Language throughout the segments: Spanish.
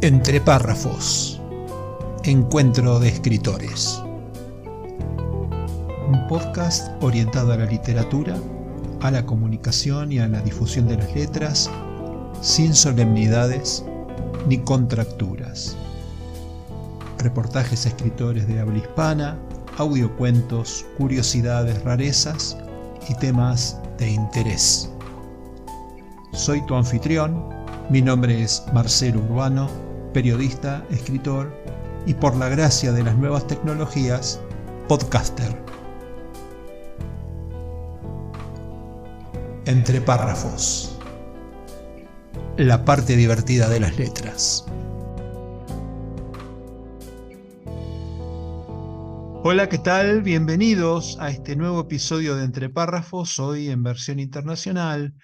Entre párrafos. Encuentro de escritores. Un podcast orientado a la literatura, a la comunicación y a la difusión de las letras, sin solemnidades ni contracturas. Reportajes a escritores de habla hispana, audiocuentos, curiosidades, rarezas y temas de interés. Soy tu anfitrión, mi nombre es Marcelo Urbano, periodista, escritor y, por la gracia de las nuevas tecnologías, podcaster. Entre párrafos. La parte divertida de las letras. Hola, ¿qué tal? Bienvenidos a este nuevo episodio de Entre párrafos, hoy en versión internacional.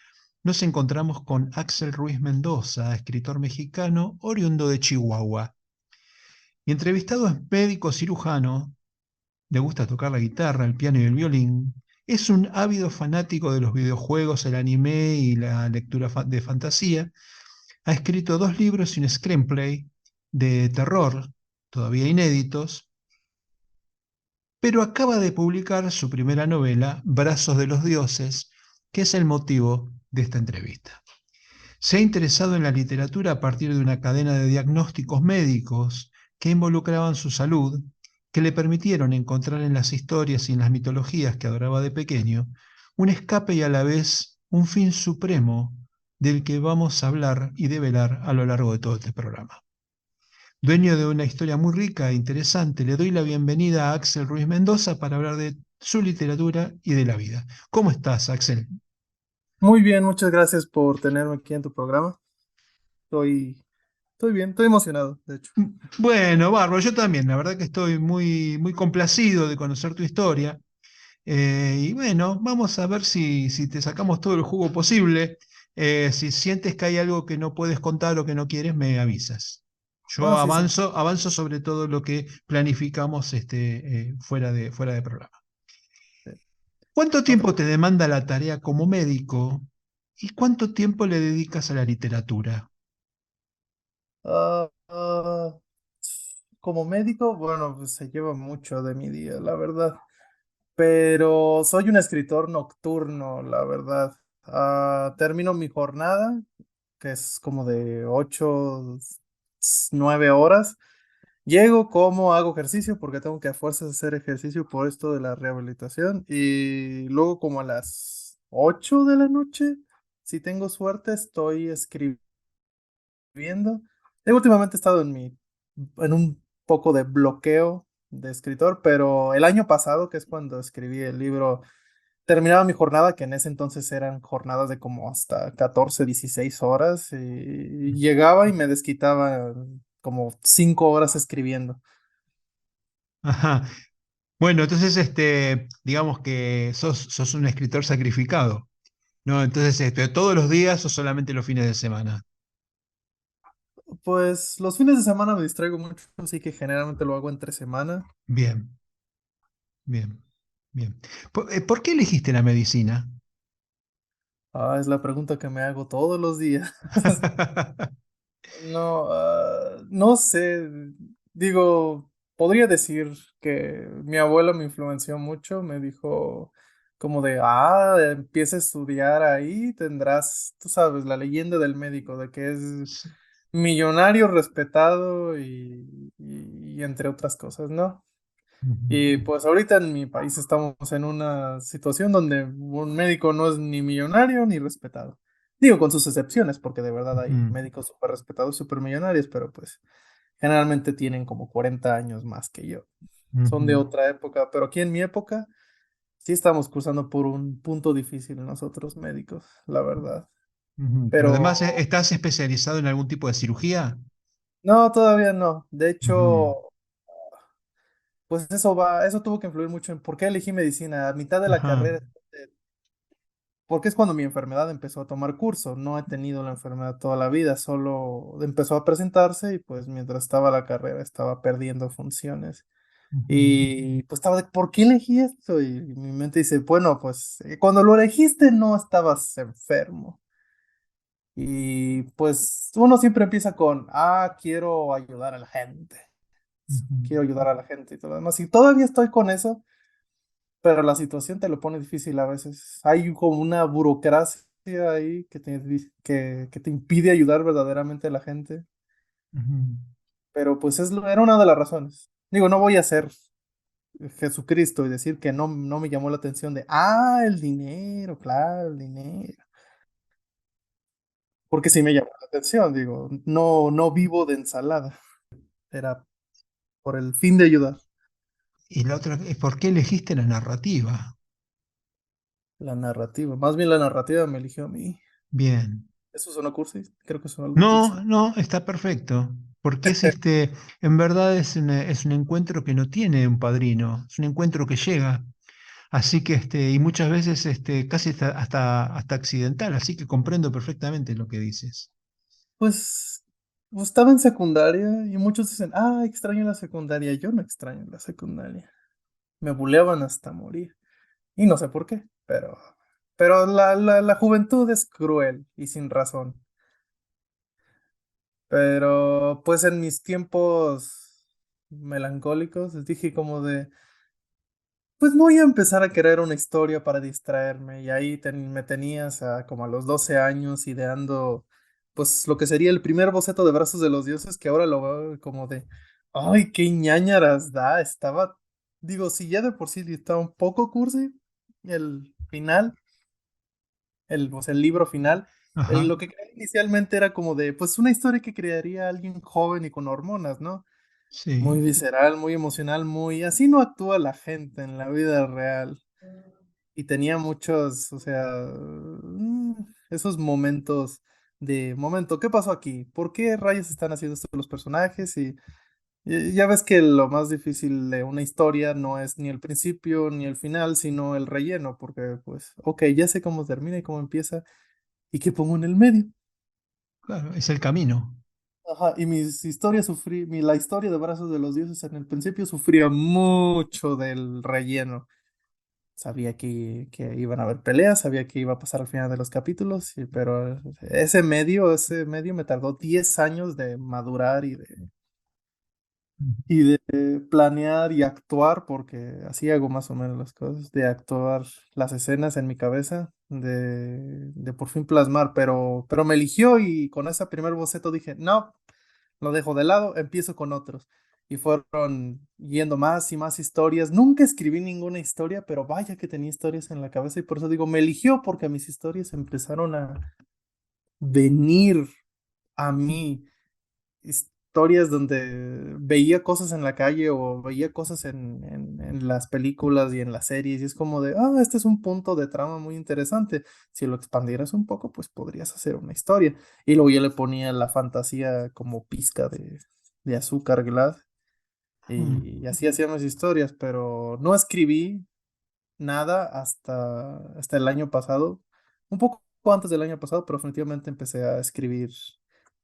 Nos encontramos con Axel Ruiz Mendoza, escritor mexicano oriundo de Chihuahua. Mi entrevistado es médico cirujano, le gusta tocar la guitarra, el piano y el violín, es un ávido fanático de los videojuegos, el anime y la lectura de fantasía. Ha escrito 2 libros y un screenplay de terror, todavía inéditos, pero acaba de publicar su primera novela, Brazos de los Dioses, que es el motivo de esta entrevista. Se ha interesado en la literatura a partir de una cadena de diagnósticos médicos que involucraban su salud, que le permitieron encontrar en las historias y en las mitologías que adoraba de pequeño un escape y a la vez un fin supremo del que vamos a hablar y develar a lo largo de todo este programa. Dueño de una historia muy rica e interesante, le doy la bienvenida a Axel Ruiz Mendoza para hablar de su literatura y de la vida. ¿Cómo estás, Axel? Muy bien, muchas gracias por tenerme aquí en tu programa. Estoy, estoy bien, estoy emocionado, de hecho. Bueno, bárbaro, yo también, la verdad que estoy muy complacido de conocer tu historia. Y bueno, vamos a ver si te sacamos todo el jugo posible. Si sientes que hay algo que no puedes contar o que no quieres, me avisas. Yo Ah, sí, sí. avanzo sobre todo lo que planificamos fuera de programa. Sí, ¿Cuánto no te tiempo te preocupes. demanda la tarea como médico y cuánto tiempo le dedicas a la literatura? Ah, ah, Como médico, bueno, pues se lleva mucho de mi día, la verdad. Pero soy un escritor nocturno, la verdad. Termino mi jornada, que es como de 8, 9 horas. Llego, como, hago ejercicio, porque tengo que a fuerzas hacer ejercicio por esto de la rehabilitación. Y luego como a las 8 de la noche, si tengo suerte, estoy escribiendo. Últimamente he estado en un poco de bloqueo de escritor, pero el año pasado, que es cuando escribí el libro, terminaba mi jornada, que en ese entonces eran jornadas de como hasta 14 16 horas, y llegaba y me desquitaba como 5 horas escribiendo. Ajá. Bueno, entonces digamos que sos un escritor sacrificado, ¿no? Entonces, ¿todos los días o solamente los fines de semana? Pues los fines de semana me distraigo mucho, así que generalmente lo hago entre semana. Bien, bien, bien. ¿Por qué elegiste la medicina? Es la pregunta que me hago todos los días. No, no sé. Digo, podría decir que mi abuela me influenció mucho. Me dijo como de, empieza a estudiar ahí, tendrás, tú sabes, la leyenda del médico, de que es Sí. millonario, respetado y entre otras cosas, ¿no? Ujú, Y pues ahorita en mi país estamos en una situación donde un médico no es ni millonario ni respetado. Digo, con sus excepciones, porque de verdad hay ujú, médicos súper respetados, súper millonarios, pero pues generalmente tienen como 40 años más que yo. Son de ujú, otra época, pero aquí en mi época sí estamos cruzando por un punto difícil nosotros médicos, la verdad. ujú. Pero Pero además, ¿estás especializado en algún tipo de cirugía? no, todavía no. De Ujú, hecho, pues eso tuvo que influir mucho en por qué elegí medicina. A mitad de la ajá, carrera, porque es cuando mi enfermedad empezó a tomar curso. No he tenido la enfermedad toda la vida, solo empezó a presentarse y pues mientras estaba la carrera estaba perdiendo funciones. ujú, Y pues estaba de, ¿por qué elegí esto? Y mi mente dice, bueno, pues cuando lo elegiste no estabas enfermo. Y pues uno siempre empieza con, quiero ayudar a la gente, Ujú, quiero ayudar a la gente y todo lo demás. Y todavía estoy con eso, pero la situación te lo pone difícil a veces. Hay como una burocracia ahí que te impide ayudar verdaderamente a la gente, ujú. pero pues era una de las razones. Digo, no voy a ser Jesucristo y decir que no me llamó la atención de, el dinero, claro, el dinero. Porque sí me llamó la atención, digo, no vivo de ensalada, era por el fin de ayudar. Y la otra es por qué elegiste la narrativa. La narrativa, más bien la narrativa me eligió a mí. Bien. ¿Eso suena cursi? Creo que suena algo cursi. No, no, está perfecto. Porque en verdad es un encuentro que no tiene un padrino, es un encuentro que llega. Así que, y muchas veces, casi hasta accidental, así que comprendo perfectamente lo que dices. Pues estaba en secundaria y muchos dicen, extraño la secundaria. Yo no extraño la secundaria. Me buleaban hasta morir. Y no sé por qué, pero la juventud es cruel y sin razón. Pero pues en mis tiempos melancólicos les dije como de, pues voy a empezar a crear una historia para distraerme. Y ahí me tenías como a los 12 años ideando pues lo que sería el primer boceto de Brazos de los Dioses, que ahora lo veo como de, ay, qué ñáñaras da. Digo, si ya de por sí estaba un poco cursi el final, pues, el libro final. Ajá, Lo que creé inicialmente era como de, pues una historia que crearía alguien joven y con hormonas, ¿no? Muy sí, visceral, muy emocional, muy... Así no actúa la gente en la vida real. Y tenía muchos, o sea, esos momentos ¿qué pasó aquí? ¿Por qué rayos están haciendo esto los personajes? Y ya ves que lo más difícil de una historia no es ni el principio ni el final, sino el relleno, porque pues, ok, ya sé cómo termina y cómo empieza, ¿y qué pongo en el medio? claro, es el camino. Ajá, y la historia de Brazos de los Dioses en el principio sufría mucho del relleno. Sabía que iban a haber peleas, sabía que iba a pasar al final de los capítulos, pero ese medio me tardó 10 años de madurar y de planear y actuar, porque así hago más o menos las cosas, de actuar las escenas en mi cabeza, de por fin plasmar, pero me eligió y con ese primer boceto dije, no, lo dejo de lado, empiezo con otros. Y fueron yendo más y más historias. Nunca escribí ninguna historia, pero vaya que tenía historias en la cabeza y por eso digo, me eligió porque mis historias empezaron a venir a mí. Historias donde veía cosas en la calle o veía cosas en las películas y en las series y es como de, este es un punto de trama muy interesante. Si lo expandieras un poco, pues podrías hacer una historia. Y luego yo le ponía la fantasía como pizca de azúcar glass Mm, y así hacía mis historias, pero no escribí nada hasta el año pasado, un poco antes del año pasado, pero definitivamente empecé a escribir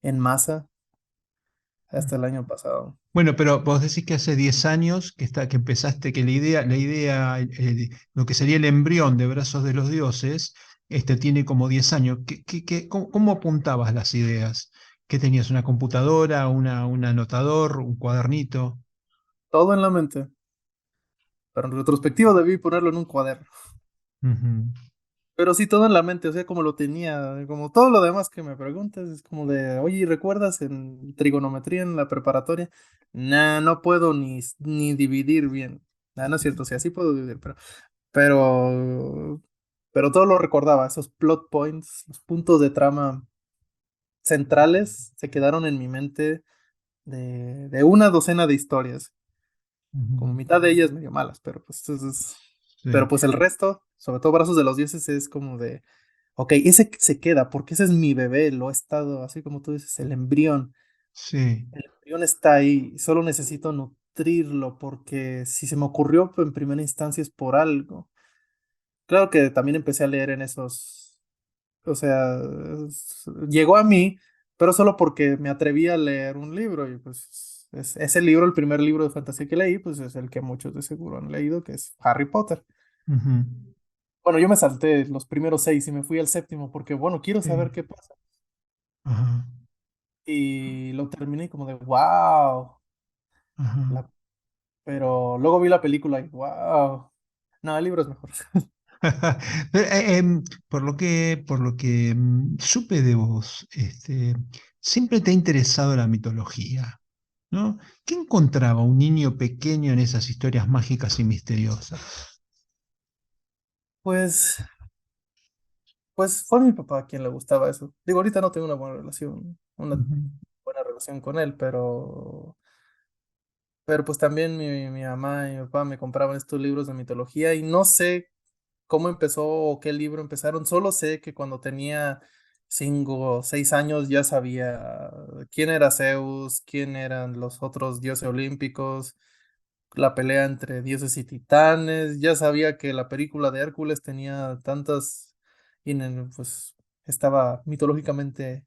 en masa hasta mm. el año pasado. Bueno, pero vos decís que hace 10 años que empezaste, que lo que sería el embrión de Brazos de los Dioses, tiene como 10 años. ¿Cómo apuntabas las ideas? ¿Qué tenías? ¿Una computadora, un anotador, un cuadernito? Todo en la mente, pero en retrospectiva debí ponerlo en un cuaderno. Ujú. Pero sí, todo en la mente, o sea, como lo tenía, como todo lo demás que me preguntas, es como de, oye, ¿recuerdas en trigonometría en la preparatoria? Nah, no puedo ni dividir bien. No es cierto, o sea, sí puedo dividir, pero, pero todo lo recordaba, esos plot points, los puntos de trama centrales se quedaron en mi mente de una docena de historias. Como Ujú. mitad de ellas medio malas, pero Sí, pues el resto, sobre todo Brazos de los Dioses, es como de, ok, ese se queda, porque ese es mi bebé, lo he estado, así como tú dices, sí. el embrión está ahí, solo necesito nutrirlo, porque si se me ocurrió en primera instancia es por algo. Claro que también empecé a leer en esos, o sea, llegó a mí, pero solo porque me atreví a leer un libro y pues ese libro, el primer libro de fantasía que leí, pues es el que muchos de seguro han leído, que es Harry Potter. Ujú. Bueno, yo me salté los primeros 6 y me fui al séptimo porque, bueno, quiero saber Sí. qué pasa. Ajá, y lo terminé como de wow. ajá. Pero luego vi la película y wow. No, el libro es mejor. Pero, por lo que supe de vos, siempre te ha interesado la mitología, ¿no? ¿Qué encontraba un niño pequeño en esas historias mágicas y misteriosas? Pues, pues fue mi papá a quien le gustaba eso. Digo, ahorita no tengo una Ujú, buena relación con él, pero pues también mi mamá y mi papá me compraban estos libros de mitología y no sé cómo empezó o qué libro empezaron. Solo sé que cuando tenía 5 o 6 años ya sabía quién era Zeus, quién eran los otros dioses olímpicos, la pelea entre dioses y titanes. Ya sabía que la película de Hércules tenía tantas, pues estaba mitológicamente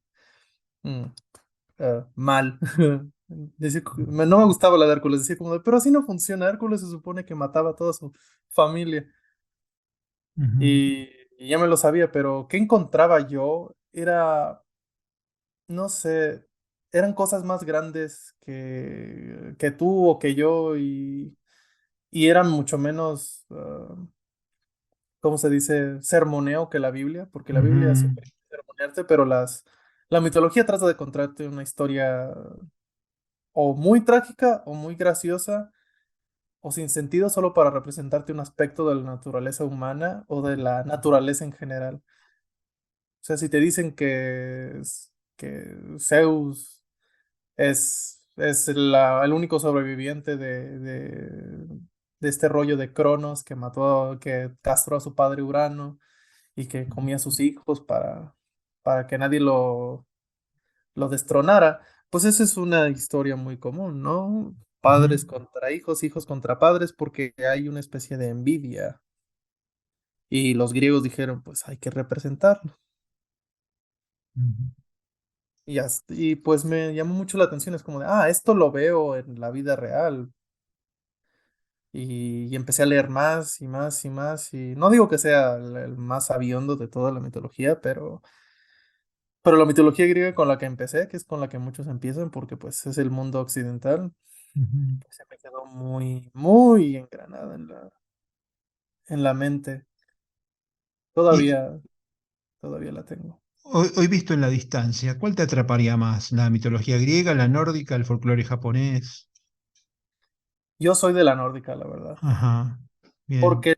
mm, mal. No me gustaba la de Hércules, decía como de, pero así no funciona. Hércules se supone que mataba a toda su familia. ujú, Y ya me lo sabía, pero ¿qué encontraba yo? No sé, eran cosas más grandes que tú o que yo y eran mucho menos, ¿cómo se dice? Sermoneo que la Biblia, porque la Biblia ujú, siempre quiere sermonearte, pero la mitología trata de contarte una historia o muy trágica o muy graciosa o sin sentido solo para representarte un aspecto de la naturaleza humana o de la naturaleza en general. O sea, si te dicen que Zeus es el único sobreviviente de este rollo de Cronos que castró a su padre Urano y que comía a sus hijos para que nadie lo destronara, pues esa es una historia muy común, ¿no? ujú, Padres contra hijos, hijos contra padres, porque hay una especie de envidia. Y los griegos dijeron, pues hay que representarlo. ujú, Y pues me llamó mucho la atención, es como de, esto lo veo en la vida real. Y empecé a leer más y más y más. Y no digo que sea el más sabiondo de toda la mitología, pero la mitología griega con la que empecé, que es con la que muchos empiezan, porque pues es el mundo occidental, ujú. pues se me quedó muy, muy engranada en la mente. Y Todavía la tengo. hoy visto en la distancia, ¿cuál te atraparía más? ¿La mitología griega, la nórdica, el folclore japonés? Yo soy de la nórdica, la verdad. Ajá, bien, Porque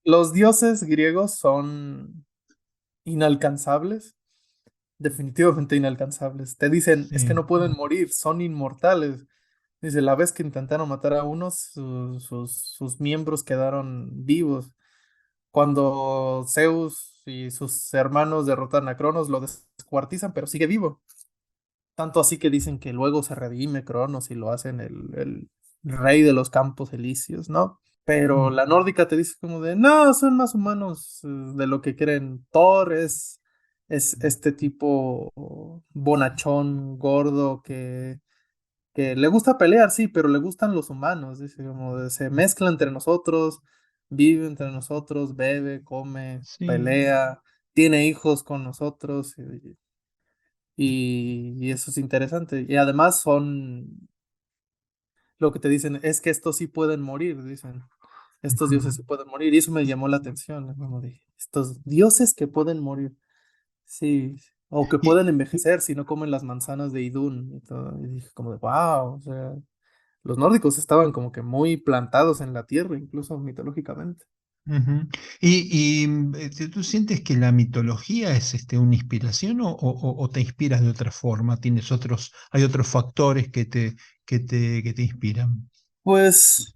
los dioses griegos son inalcanzables, definitivamente inalcanzables. Te dicen, es que sí. no pueden morir, son inmortales. Dice, la vez que intentaron matar a unos, sus miembros quedaron vivos. Cuando Zeus y sus hermanos derrotan a Cronos, lo descuartizan, pero sigue vivo. Tanto así que dicen que luego se redime Cronos y lo hacen el rey de los campos elíseos, ¿no? Pero Mm, la nórdica te dice como de, no, son más humanos de lo que creen. Thor es este tipo bonachón, gordo, que le gusta pelear, sí, pero le gustan los humanos. Dice como de, se mezcla entre nosotros, vive entre nosotros, bebe, come, sí. pelea, tiene hijos con nosotros. Y eso es interesante. Y además lo que te dicen es que estos sí pueden morir, dicen. Estos Ujú. dioses sí pueden morir. Y eso me llamó la atención. ¿No? Como de, estos dioses que pueden morir. Sí. O que Y, pueden envejecer si no comen las manzanas de Idún y todo. Y dije como de, wow. O sea, los nórdicos estaban como que muy plantados en la tierra, incluso mitológicamente. ujú. ¿Tú sientes que la mitología es una inspiración o te inspiras de otra forma? Hay otros factores que te inspiran? Pues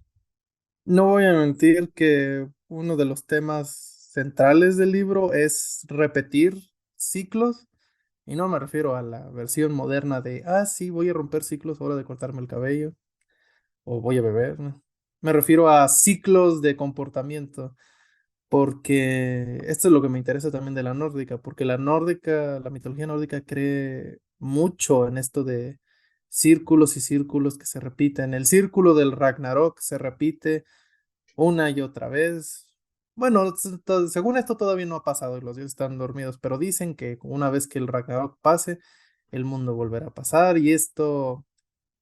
no voy a mentir que uno de los temas centrales del libro es repetir ciclos. Y no me refiero a la versión moderna de, sí, voy a romper ciclos, hora de cortarme el cabello, o voy a beber, ¿no? Me refiero a ciclos de comportamiento, porque esto es lo que me interesa también de la nórdica, porque la mitología nórdica cree mucho en esto de círculos y círculos que se repiten. El círculo del Ragnarok se repite una y otra vez. Bueno, según esto todavía no ha pasado y los dioses están dormidos, pero dicen que una vez que el Ragnarok pase, el mundo volverá a pasar y esto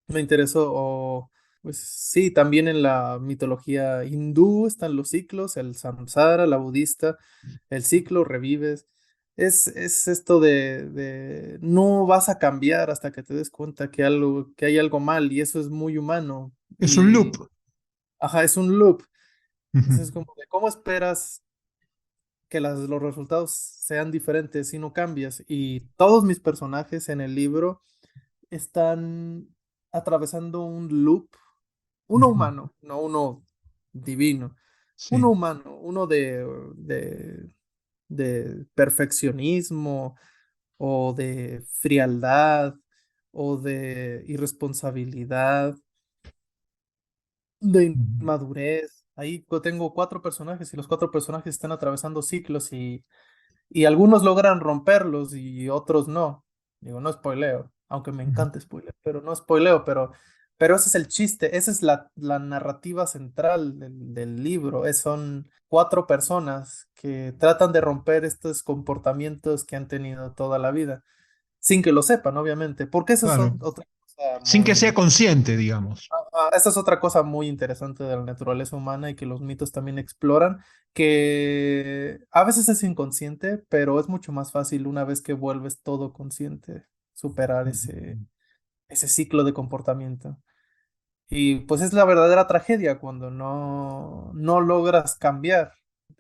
me interesó. Pues sí, también en la mitología hindú están los ciclos, el samsara, la budista, el ciclo, revives. Es esto de no vas a cambiar hasta que te des cuenta que hay algo mal y eso es muy humano. Es un loop. Y, ajá, es un loop. Ujú, Entonces, como de, ¿cómo esperas que los resultados sean diferentes si no cambias? Y todos mis personajes en el libro están atravesando un loop, uno ujú. humano, no uno divino, uno Sí. humano, uno de perfeccionismo o de frialdad o de irresponsabilidad, de Ujú, inmadurez. Ahí tengo cuatro personajes y los cuatro personajes están atravesando ciclos y algunos logran romperlos y otros no. Digo, no spoileo, aunque me ujú. encanta spoiler, pero no spoileo, pero ese es el chiste, esa es la narrativa central del libro. Son cuatro personas que tratan de romper estos comportamientos que han tenido toda la vida, sin que lo sepan, obviamente, porque eso es Claro. otra cosa Sin que sea muy... consciente, digamos. Esa es otra cosa muy interesante de la naturaleza humana y que los mitos también exploran, que a veces es inconsciente, pero es mucho más fácil una vez que vuelves todo consciente, superar Ujú. ese ciclo de comportamiento. Y pues es la verdadera tragedia cuando no logras cambiar.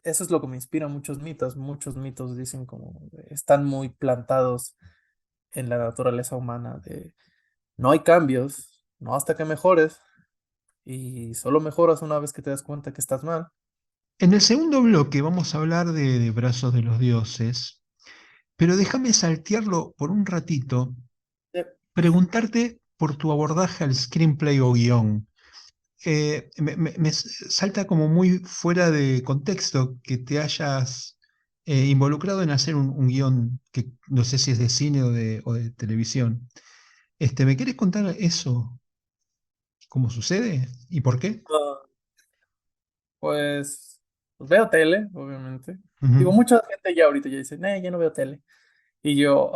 Eso es lo que me inspira muchos mitos. Muchos mitos dicen como están muy plantados en la naturaleza humana de no hay cambios, no hasta que mejores. Y solo mejoras una vez que te das cuenta que estás mal. En el segundo bloque vamos a hablar de Brazos de los Dioses, pero déjame saltearlo por un ratito, Eh, preguntarte por tu abordaje al screenplay o guión. Me salta como muy fuera de contexto que te hayas involucrado en hacer un guión que no sé si es de cine o de televisión. ¿Me quieres contar eso? ¿Cómo sucede? ¿Y por qué? Ah, pues veo tele, obviamente. Ujú, Digo, mucha gente ya ahorita ya dice, ya no veo tele. Y yo,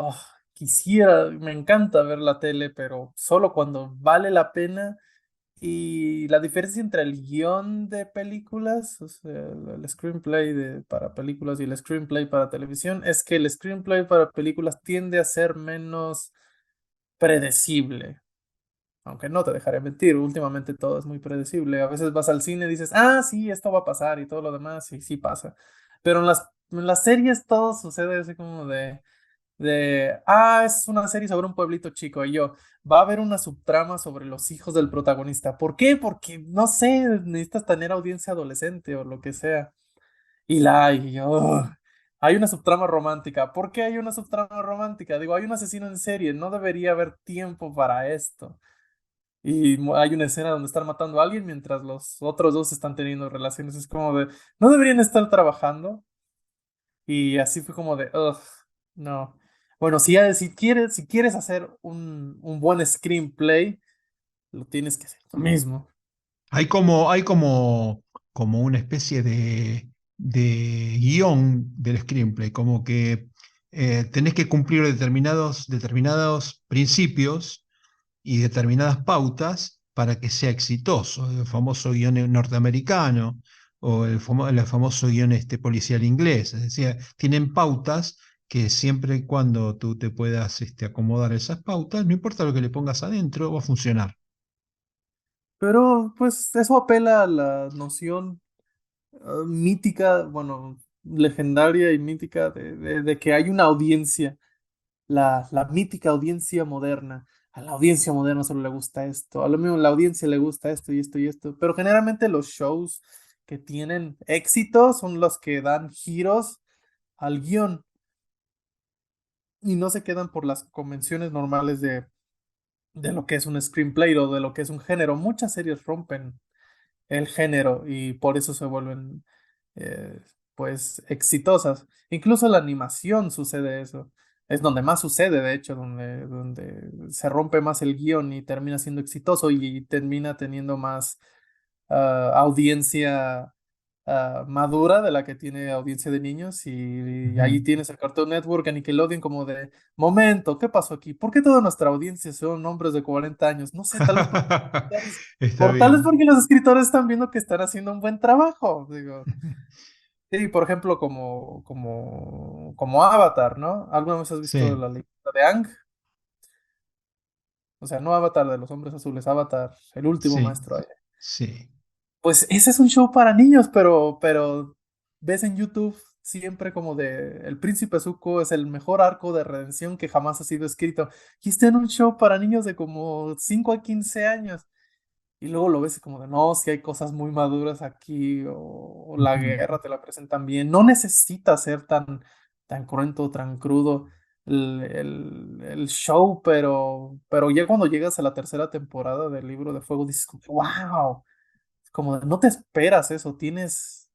quisiera, me encanta ver la tele, pero solo cuando vale la pena. Y la diferencia entre el guión de películas, o sea, el screenplay para películas y el screenplay para televisión, es que el screenplay para películas tiende a ser menos predecible. Aunque no te dejaré mentir, últimamente todo es muy predecible. A veces vas al cine y dices, sí, esto va a pasar y todo lo demás, y sí pasa. Pero en las series todo sucede así como es una serie sobre un pueblito chico y yo, va a haber una subtrama sobre los hijos del protagonista. ¿Por qué? Porque, no sé, necesitas tener audiencia adolescente o lo que sea. Y la hay, y yo, hay una subtrama romántica. ¿Por qué hay una subtrama romántica? Digo, hay un asesino en serie, no debería haber tiempo para esto. Y hay una escena donde están matando a alguien mientras los otros dos están teniendo relaciones. Es como de, no deberían estar trabajando. Y así fue como de, ugh, no. Bueno, si quieres hacer un buen screenplay, lo tienes que hacer tú mismo. hay como una especie de guión del screenplay, como que tenés que cumplir determinados principios y determinadas pautas para que sea exitoso. El famoso guión norteamericano o el famoso guión policial inglés. Es decir, tienen pautas que siempre y cuando tú te puedas acomodar a esas pautas, no importa lo que le pongas adentro, va a funcionar. Pero pues eso apela a la noción mítica, bueno, legendaria y mítica de que hay una audiencia, la mítica audiencia moderna. A la audiencia moderna solo le gusta esto, a lo mismo la audiencia le gusta esto y esto y esto, pero generalmente los shows que tienen éxito son los que dan giros al guión y no se quedan por las convenciones normales de lo que es un screenplay o de lo que es un género. Muchas series rompen el género y por eso se vuelven eh, pues exitosas. Incluso la animación sucede eso. Es donde más sucede, de hecho, donde se rompe más el guión y termina siendo exitoso y termina teniendo más audiencia madura de la que tiene audiencia de niños y ahí Ujú. tienes el Cartoon Network, a Nickelodeon como de, momento, ¿qué pasó aquí? ¿Por qué toda nuestra audiencia son hombres de 40 años? No sé, tal vez porque Está tal vez bien. porque los escritores están viendo que están haciendo un buen trabajo, digo. Sí, por ejemplo, como Avatar, ¿no? ¿Alguna vez has visto Sí, la leyenda de Aang? O sea, no Avatar de los hombres azules, Avatar, el último sí, maestro. sí. Pues ese es un show para niños, pero ves en YouTube siempre como de El Príncipe Zuko es el mejor arco de redención que jamás ha sido escrito. Y está en un show para niños de como 5 a 15 años. Y luego lo ves como de, no, si hay cosas muy maduras aquí, o la Ujú, guerra te la presentan bien. No necesita ser tan cruento, tan crudo el show, pero ya cuando llegas a la tercera temporada del Libro de Fuego dices, como, wow, como de, no te esperas eso, tienes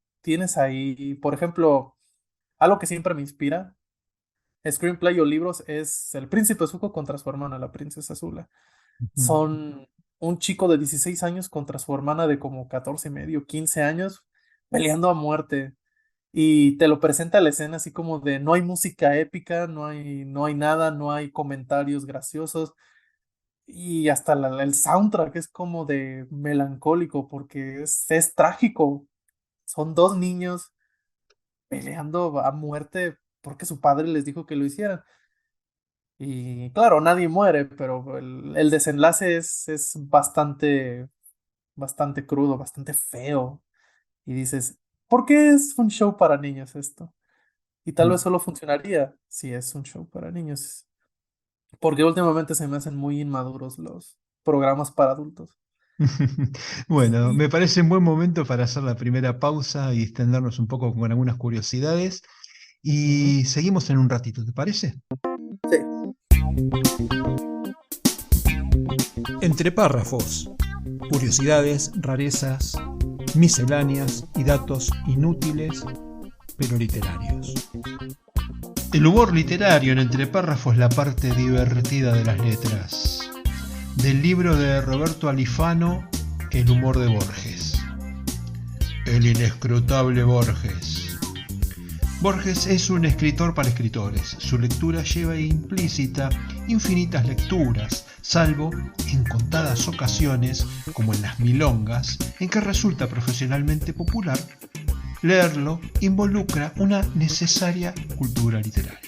ahí, por ejemplo, algo que siempre me inspira, screenplay o libros, es El Príncipe Zuko contra su hermana, la Princesa Azula. ujú. Son un chico de 16 años contra su hermana de como 14 y medio, 15 años, peleando a muerte. Y te lo presenta la escena así como de no hay música épica, no hay nada, no hay comentarios graciosos. Y hasta el soundtrack es como de melancólico porque es trágico. Son dos niños peleando a muerte porque su padre les dijo que lo hicieran. Y claro, nadie muere, pero el desenlace es bastante crudo, bastante feo. Y dices, ¿por qué es un show para niños esto? Y tal vez solo funcionaría si es un show para niños. Porque últimamente se me hacen muy inmaduros los programas para adultos. Bueno, Y me parece un buen momento para hacer la primera pausa y extendernos un poco con algunas curiosidades. ujú, Y seguimos en un ratito, ¿te parece? sí. Entre párrafos, curiosidades, rarezas, misceláneas y datos inútiles pero literarios. El humor literario en Entre párrafos es la parte divertida de las letras. Del libro de Roberto Alifano, El humor de Borges. El inescrutable Borges. Borges es un escritor para escritores. Su lectura lleva implícita infinitas lecturas, salvo en contadas ocasiones, como en las milongas, en que resulta profesionalmente popular. Leerlo involucra una necesaria cultura literaria.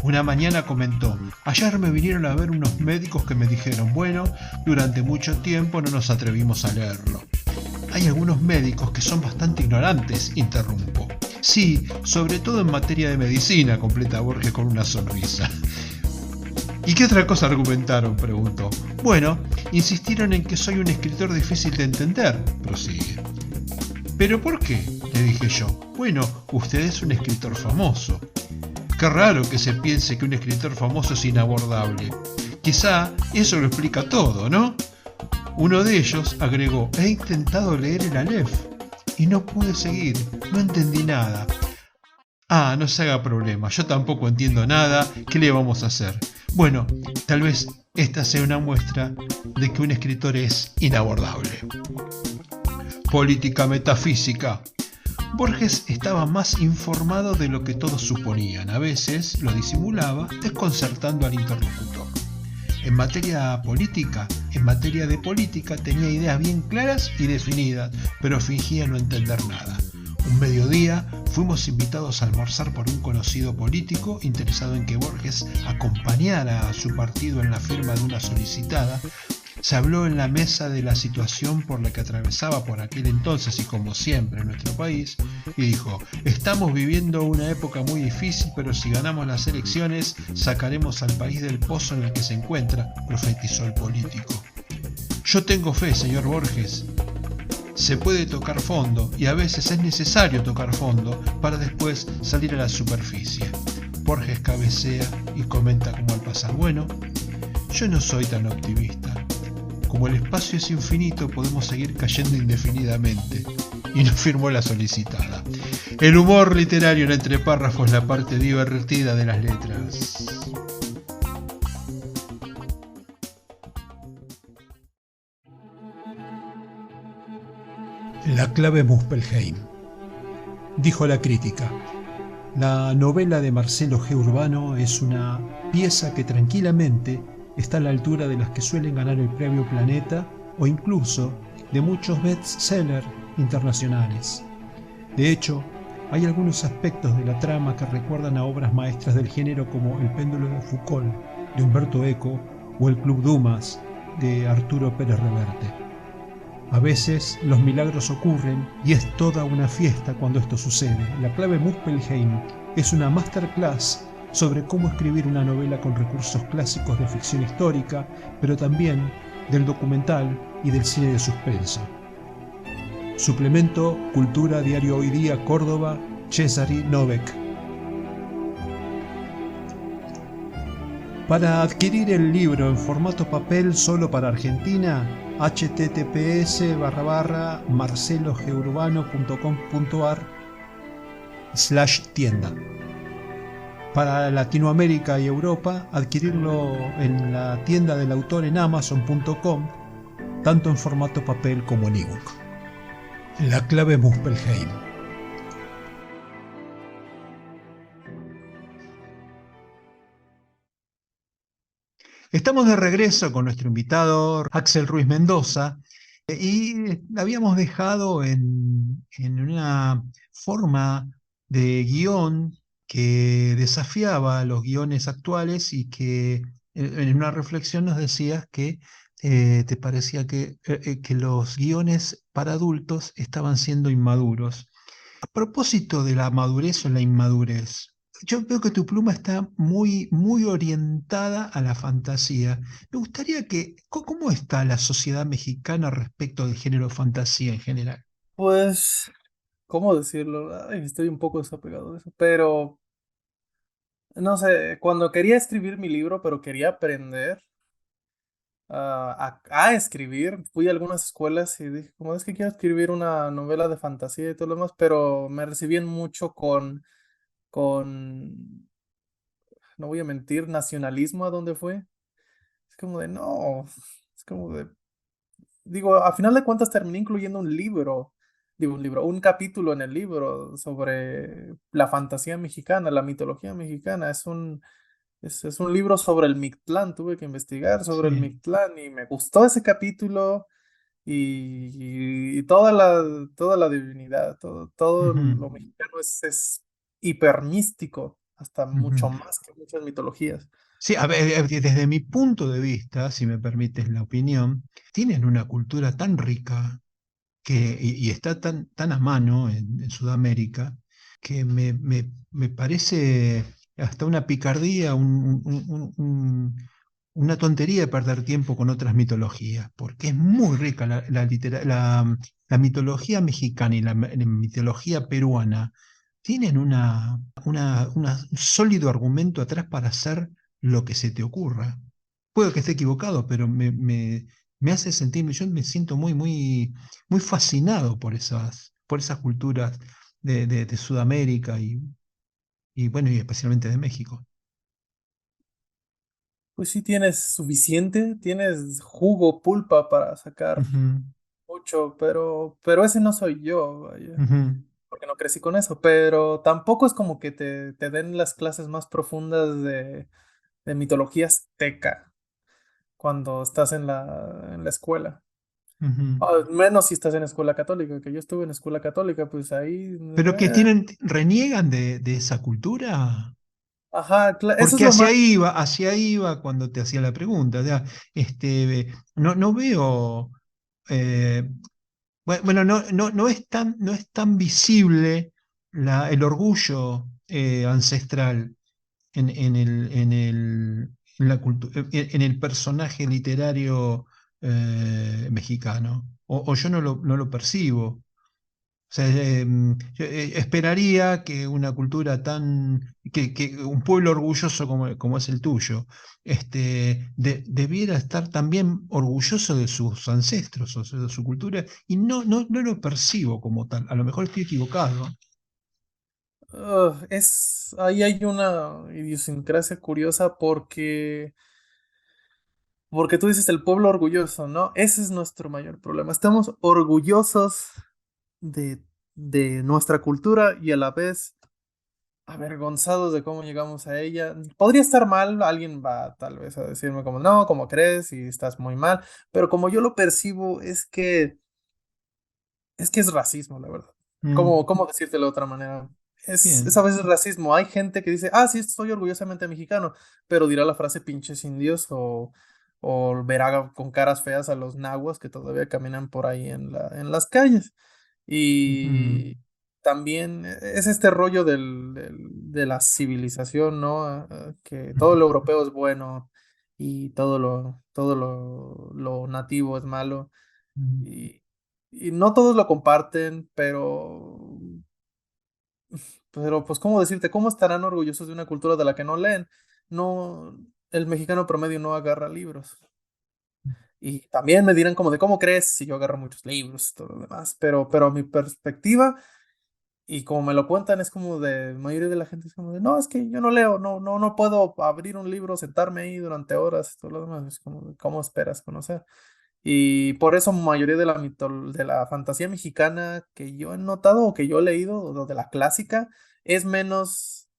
Una mañana comentó, ayer me vinieron a ver unos médicos que me dijeron, bueno, durante mucho tiempo no nos atrevimos a leerlo. Hay algunos médicos que son bastante ignorantes, interrumpo. Sí, sobre todo en materia de medicina, completa Borges con una sonrisa. ¿Y qué otra cosa argumentaron?, preguntó. Bueno, insistieron en que soy un escritor difícil de entender, prosigue. ¿Pero por qué?, le dije yo. Bueno, usted es un escritor famoso. Qué raro que se piense que un escritor famoso es inabordable. Quizá eso lo explica todo, ¿no? Uno de ellos agregó, he intentado leer el Aleph y no pude seguir, no entendí nada. Ah, no se haga problema, yo tampoco entiendo nada, ¿qué le vamos a hacer? Bueno, tal vez esta sea una muestra de que un escritor es inabordable. Política metafísica. Borges estaba más informado de lo que todos suponían, a veces lo disimulaba, desconcertando al interlocutor. En materia de política tenía ideas bien claras y definidas, pero fingía no entender nada. Un mediodía fuimos invitados a almorzar por un conocido político interesado en que Borges acompañara a su partido en la firma de una solicitada. Se habló en la mesa de la situación por la que atravesaba por aquel entonces y como siempre en nuestro país, y dijo, estamos viviendo una época muy difícil, pero si ganamos las elecciones sacaremos al país del pozo en el que se encuentra, profetizó el político. Yo tengo fe, señor Borges. Se puede tocar fondo y a veces es necesario tocar fondo para después salir a la superficie. Borges cabecea y comenta como al pasar, bueno, yo no soy tan optimista. Como el espacio es infinito, podemos seguir cayendo indefinidamente. Y no firmó la solicitada. El humor literario en Entre párrafos es la parte divertida de las letras. La clave Muspelheim, dijo la crítica. La novela de Marcelo G. Urbano es una pieza que tranquilamente está a la altura de las que suelen ganar el premio Planeta o incluso de muchos bestsellers internacionales. De hecho, hay algunos aspectos de la trama que recuerdan a obras maestras del género como El péndulo de Foucault, de Humberto Eco, o El Club Dumas, de Arturo Pérez Reverte. A veces los milagros ocurren y es toda una fiesta cuando esto sucede. La clave Muspelheim es una masterclass sobre cómo escribir una novela con recursos clásicos de ficción histórica, pero también del documental y del cine de suspenso. Suplemento Cultura Diario Hoy Día Córdoba, Cesari Novek. Para adquirir el libro en formato papel solo para Argentina, https://marcelogeurbano.com.ar/tienda. Para Latinoamérica y Europa, adquirirlo en la tienda del autor en amazon.com, tanto en formato papel como en ebook. La clave Muspelheim. Estamos de regreso con nuestro invitado Axel Ruiz Mendoza y habíamos dejado en una forma de guión que desafiaba los guiones actuales y que en una reflexión nos decías que te parecía que los guiones para adultos estaban siendo inmaduros. A propósito de la madurez o la inmadurez, yo veo que tu pluma está muy, muy orientada a la fantasía. Me gustaría ¿cómo está la sociedad mexicana respecto del género fantasía en general? Pues, ¿cómo decirlo? Ay, estoy un poco desapegado de eso, pero no sé, cuando quería escribir mi libro, pero quería aprender a escribir, fui a algunas escuelas y dije, como es que quiero escribir una novela de fantasía y todo lo demás, pero me recibían mucho con, no voy a mentir, nacionalismo a donde fue. Es como de, no, es como de, digo, a final de cuentas terminé incluyendo un capítulo en el libro sobre la fantasía mexicana, la mitología mexicana. Es un libro sobre el Mictlán, tuve que investigar sobre el Sí. Mictlán y me gustó ese capítulo y toda la divinidad, todo Ujú, lo mexicano es hipermístico, hasta ujú. mucho más que muchas mitologías. Sí, a ver, desde mi punto de vista, si me permites la opinión, tienen una cultura tan rica y está tan a mano en Sudamérica, que me parece hasta una picardía, una tontería de perder tiempo con otras mitologías, porque es muy rica la mitología mexicana y la mitología peruana. Tienen un sólido argumento atrás para hacer lo que se te ocurra. Puedo que esté equivocado, pero me hace sentir, yo me siento muy fascinado por esas culturas de Sudamérica y bueno, y especialmente de México. Pues sí tienes suficiente, tienes jugo, pulpa para sacar Ujú, mucho, pero ese no soy yo, vaya, ujú, porque no crecí con eso, pero tampoco es como que te den las clases más profundas de mitología azteca cuando estás en la escuela. ujú. Menos si estás en escuela católica, que yo estuve en escuela católica, pues ahí, Pero que reniegan de esa cultura. ajá, eso es Porque lo más. hacia ahí iba cuando te hacía la pregunta. O sea, no veo, eh, bueno, no es tan visible el orgullo ancestral en en el personaje literario mexicano. O yo no lo percibo. O sea, yo esperaría que una cultura que un pueblo orgulloso como es el tuyo, debiera estar también orgulloso de sus ancestros, o sea, de su cultura, y no lo percibo como tal. A lo mejor estoy equivocado. Ahí hay una idiosincrasia curiosa porque tú dices el pueblo orgulloso, ¿no? Ese es nuestro mayor problema. Estamos orgullosos de, de nuestra cultura y a la vez avergonzados de cómo llegamos a ella. Podría estar mal, alguien va tal vez a decirme como, no, ¿cómo crees? Y estás muy mal, pero como yo lo percibo es racismo, la verdad. Mm, ¿Cómo decírtelo de otra manera? Es a bien. veces racismo. Hay gente que dice, ah, sí, soy orgullosamente mexicano, pero dirá la frase pinches indios o verá con caras feas a los nahuas que todavía caminan por ahí en las calles. Ujú, Y también es este rollo de la civilización, ¿no? Que todo ujú, lo europeo es bueno y lo nativo es malo. ujú, Y, y no todos lo comparten, pero pues, ¿cómo decirte? ¿Cómo estarán orgullosos de una cultura de la que no leen? No, el mexicano promedio no agarra libros. Y también me dirán como de, ¿cómo crees? Si yo agarro muchos libros y todo lo demás. Pero mi perspectiva, y como me lo cuentan, es como de, la mayoría de la gente es como de, no, es que yo no leo, no puedo abrir un libro, sentarme ahí durante horas y todo lo demás. Es como, ¿cómo esperas conocer? Y por eso mayoría de de la fantasía mexicana que yo he notado o que yo he leído, o de la clásica, es menos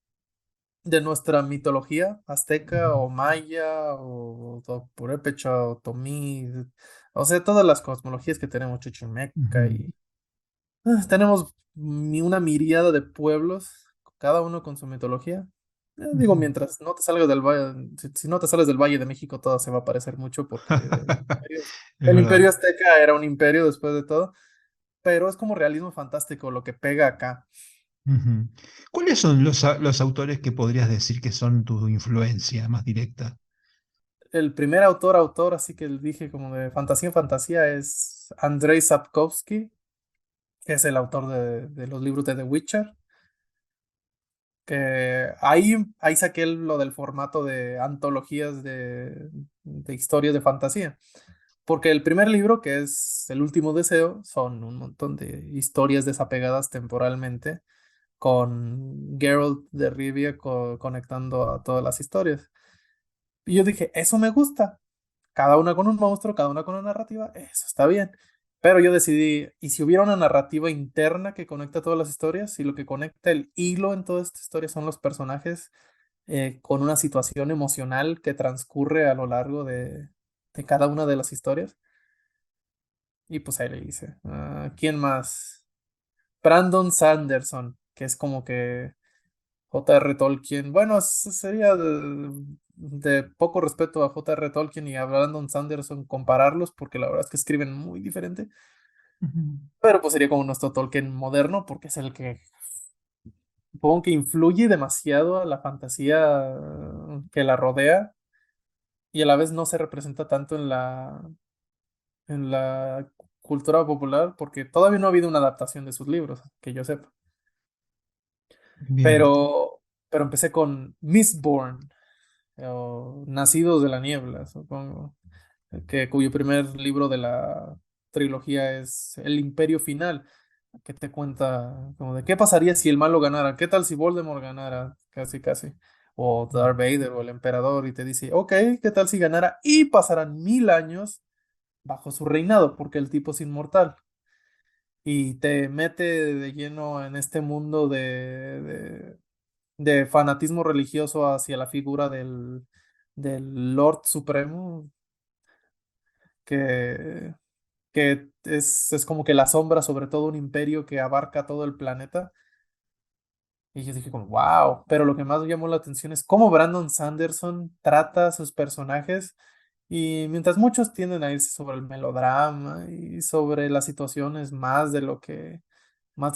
de nuestra mitología azteca o maya o purépecha o tomí, o sea, todas las cosmologías que tenemos, chichimeca ujú, y tenemos una miríada de pueblos, cada uno con su mitología. Digo, ujú. mientras no te salgas del valle, si no te sales del Valle de México, todo se va a parecer mucho porque Es el verdad. imperio azteca era un imperio después de todo, pero es como realismo fantástico lo que pega acá. Ujú. ¿Cuáles son los autores que podrías decir que son tu influencia más directa? El primer autor, así que dije como de fantasía en fantasía, es Andrei Sapkowski, que es el autor de los libros de The Witcher, que ahí saqué lo del formato de antologías de historias de fantasía. Porque el primer libro, que es El último deseo, son un montón de historias desapegadas temporalmente, con Geralt de Rivia conectando a todas las historias. Y yo dije, eso me gusta. Cada una con un monstruo, cada una con una narrativa, eso está bien. Pero yo decidí, ¿y si hubiera una narrativa interna que conecta todas las historias? Y lo que conecta el hilo en toda esta historia son los personajes con una situación emocional que transcurre a lo largo de cada una de las historias. Y pues ahí le hice. ¿Quién más? Brandon Sanderson, que es como que J.R. Tolkien. Bueno, sería de poco respeto a J.R. Tolkien y a Brandon Sanderson compararlos, porque la verdad es que escriben muy diferente. Ujú. Pero pues sería como nuestro Tolkien moderno, porque es el que supongo que influye demasiado a la fantasía que la rodea y a la vez no se representa tanto en la cultura popular, porque todavía no ha habido una adaptación de sus libros, que yo sepa. Bien. Pero empecé con Mistborn, o Nacidos de la Niebla, supongo, cuyo primer libro de la trilogía es El Imperio Final, que te cuenta como de qué pasaría si el malo ganara, qué tal si Voldemort ganara, casi casi, o Darth Vader o el Emperador, y te dice, ok, qué tal si ganara, y pasarán 1000 años bajo su reinado, porque el tipo es inmortal. Y te mete de lleno en este mundo de fanatismo religioso hacia la figura del Lord Supremo, que, que es como que la sombra sobre todo un imperio que abarca todo el planeta. Y yo dije como, wow, pero lo que más me llamó la atención es cómo Brandon Sanderson trata a sus personajes y mientras muchos tienden a irse sobre el melodrama y sobre las situaciones más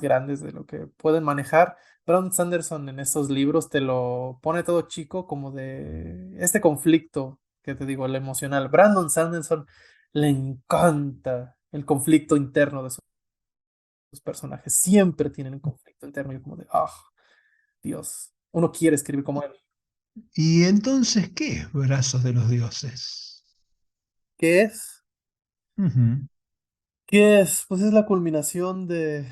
grandes de lo que pueden manejar, Brandon Sanderson en estos libros te lo pone todo chico como de este conflicto que te digo, el emocional. Brandon Sanderson le encanta el conflicto interno de sus personajes, siempre tienen un conflicto interno y como de, ah. Dios, uno quiere escribir como él. ¿Y entonces qué es Brazos de los Dioses? ¿Qué es? Ujú, ¿Qué es? Pues es la culminación de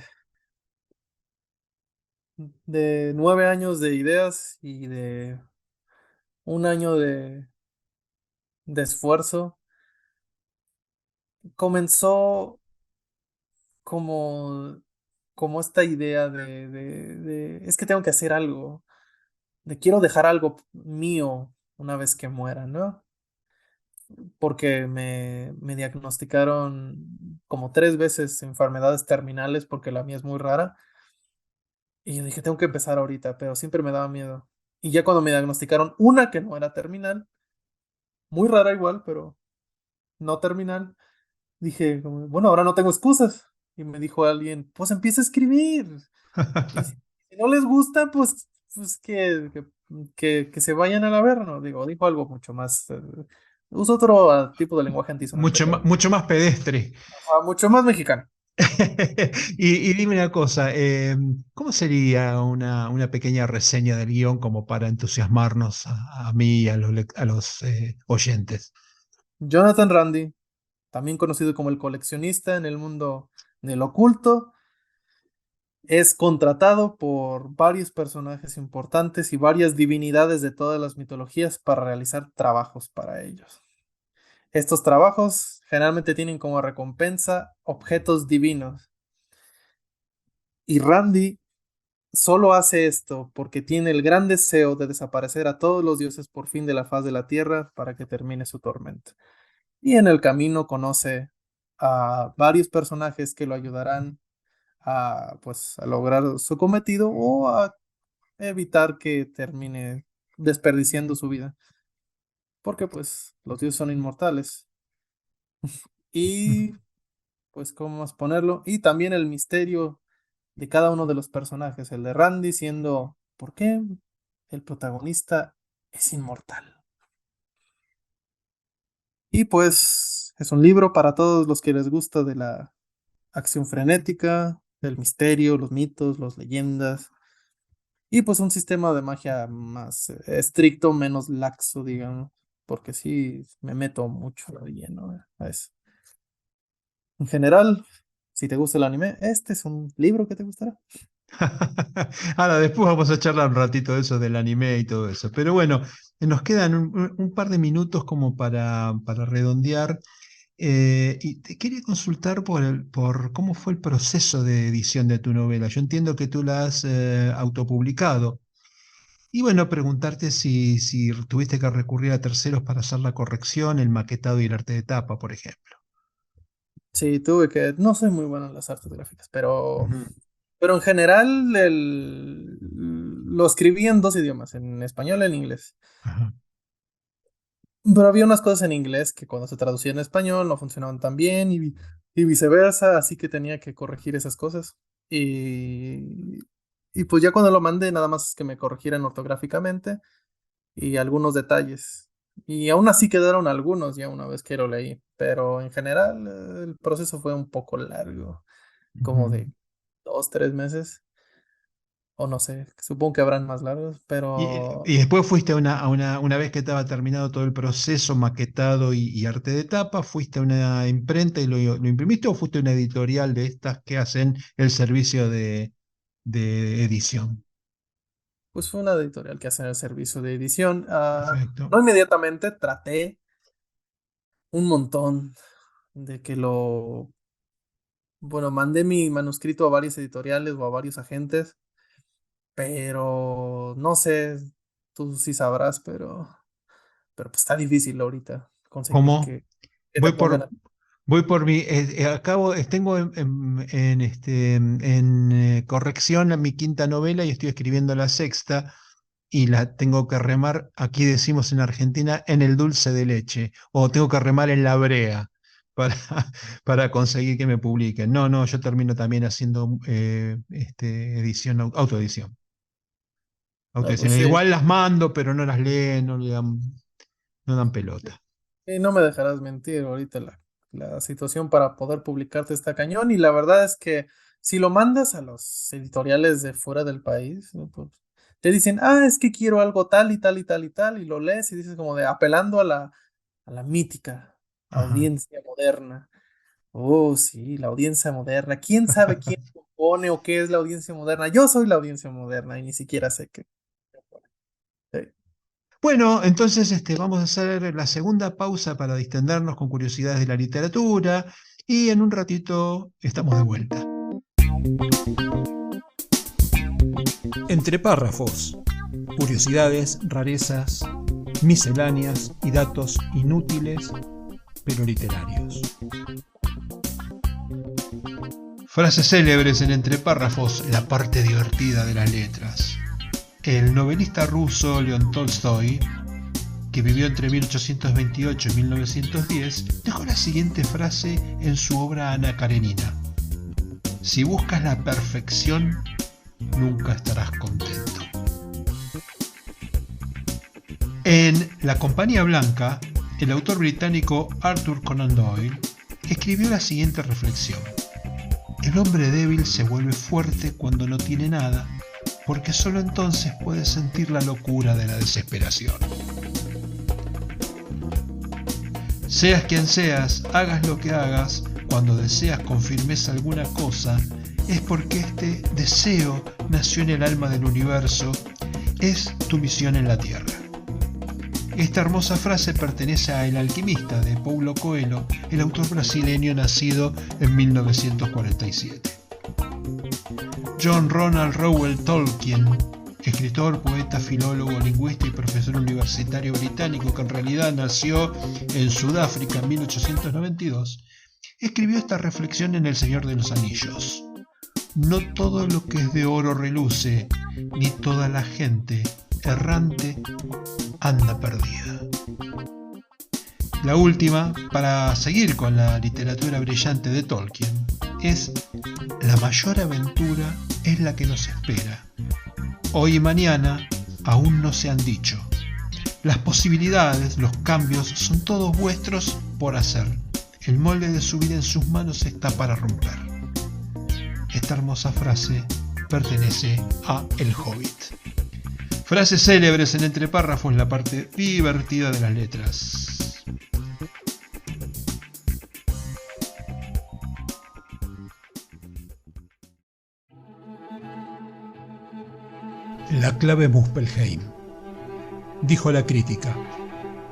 9 años de ideas y de un año de esfuerzo. Comenzó como como esta idea es que tengo que hacer algo, de quiero dejar algo mío una vez que muera, ¿no? Porque me diagnosticaron como 3 veces enfermedades terminales porque la mía es muy rara. Y yo dije, tengo que empezar ahorita, pero siempre me daba miedo. Y ya cuando me diagnosticaron una que no era terminal, muy rara igual, pero no terminal, dije, como, bueno, ahora no tengo excusas. Y me dijo alguien, pues empieza a escribir. Y si no les gusta, pues que se vayan a la ver, ¿no? Dijo algo mucho más. Uso otro tipo de lenguaje antisonante, pero Mucho más pedestre. mucho más mexicano. Y dime una cosa, ¿cómo sería una pequeña reseña del guión como para entusiasmarnos a mí y a los oyentes? Jonathan Randy, también conocido como el coleccionista en el mundo del oculto, es contratado por varios personajes importantes y varias divinidades de todas las mitologías para realizar trabajos para ellos. Estos trabajos generalmente tienen como recompensa objetos divinos. Y Randy solo hace esto porque tiene el gran deseo de desaparecer a todos los dioses por fin de la faz de la tierra para que termine su tormento. Y en el camino conoce a varios personajes que lo ayudarán a lograr su cometido o a evitar que termine desperdiciando su vida, porque pues los dioses son inmortales. Y pues, ¿cómo más ponerlo? Y también el misterio de cada uno de los personajes, el de Randy siendo, ¿por qué el protagonista es inmortal? Y pues es un libro para todos los que les gusta de la acción frenética, el misterio, los mitos, las leyendas. Y pues un sistema de magia más estricto, menos laxo, digamos, porque sí me meto mucho de lleno a eso. En general, si te gusta el anime, este es un libro que te gustará. Ahora, después vamos a charlar un ratito de eso del anime y todo eso. Pero bueno, nos quedan un par de minutos como para redondear. Y te quería consultar por cómo fue el proceso de edición de tu novela. Yo entiendo que tú la has autopublicado. Y bueno, preguntarte si tuviste que recurrir a terceros para hacer la corrección, el maquetado y el arte de tapa, por ejemplo. Sí, no soy muy bueno en las artes gráficas, pero, Ujú. pero en general lo escribí en dos idiomas, en español y en inglés. Ajá. Pero había unas cosas en inglés que cuando se traducía en español no funcionaban tan bien y viceversa, así que tenía que corregir esas cosas. Y, y pues ya cuando lo mandé, nada más que me corrigieran ortográficamente y algunos detalles. Y aún así quedaron algunos ya una vez que lo leí, pero en general el proceso fue un poco largo, como Ujú. de 2, 3 meses, o no sé, supongo que habrán más largos, Y, pero y después fuiste una vez que estaba terminado todo el proceso, maquetado y arte de tapa, fuiste a una imprenta y lo imprimiste o fuiste a una editorial de estas que hacen el servicio de edición. pues fue una editorial que hace el servicio de edición. Perfecto. No inmediatamente, traté un montón de bueno, mandé mi manuscrito a varias editoriales o a varios agentes, pero no sé, tú sí sabrás, pero pues está difícil ahorita conseguir ¿Cómo? que te Voy pongan. por, voy por mi, tengo en corrección a mi quinta novela y estoy escribiendo la sexta y la tengo que remar, aquí decimos en Argentina, en el dulce de leche, o tengo que remar en la brea para, para conseguir que me publiquen. No, no, yo termino también haciendo edición, autoedición. No, Autoedición. pues sí. Igual las mando, pero no las leen, no dan pelota. Y no me dejarás mentir, ahorita la situación para poder publicarte está cañón y la verdad es que si lo mandas a los editoriales de fuera del país, ¿no? Pues, te dicen, es que quiero algo tal y tal y tal y tal y lo lees y dices como de apelando a la mítica Ajá. audiencia moderna. Oh, sí, la audiencia moderna. ¿Quién sabe quién compone o qué es la audiencia moderna? Yo soy la audiencia moderna y ni siquiera sé qué. Sí. Bueno, entonces vamos a hacer la segunda pausa para distendernos con curiosidades de la literatura y en un ratito estamos de vuelta. Entre párrafos, curiosidades, rarezas, misceláneas y datos inútiles pero literarios. Frases célebres en entre párrafos, la parte divertida de las letras. El novelista ruso León Tolstoy, que vivió entre 1828 y 1910, dejó la siguiente frase en su obra Ana Karenina: si buscas la perfección, nunca estarás contento. En La Compañía Blanca, el autor británico Arthur Conan Doyle escribió la siguiente reflexión: el hombre débil se vuelve fuerte cuando no tiene nada, porque solo entonces puede sentir la locura de la desesperación. Seas quien seas, hagas lo que hagas, cuando deseas con firmeza alguna cosa, es porque este deseo nació en el alma del universo, es tu misión en la tierra. Esta hermosa frase pertenece a El alquimista de Paulo Coelho, el autor brasileño nacido en 1947. John Ronald Reuel Tolkien, escritor, poeta, filólogo, lingüista y profesor universitario británico que en realidad nació en Sudáfrica en 1892, escribió esta reflexión en El Señor de los Anillos: no todo lo que es de oro reluce, ni toda la gente errante anda perdida. La última, para seguir con la literatura brillante de Tolkien, es: la mayor aventura es la que nos espera. Hoy y mañana aún no se han dicho. Las posibilidades, los cambios son todos vuestros por hacer. El molde de su vida en sus manos está para romper. Esta hermosa frase pertenece a El Hobbit. Frases célebres en entre párrafos, la parte divertida de las letras. La clave Muspelheim. Dijo la crítica: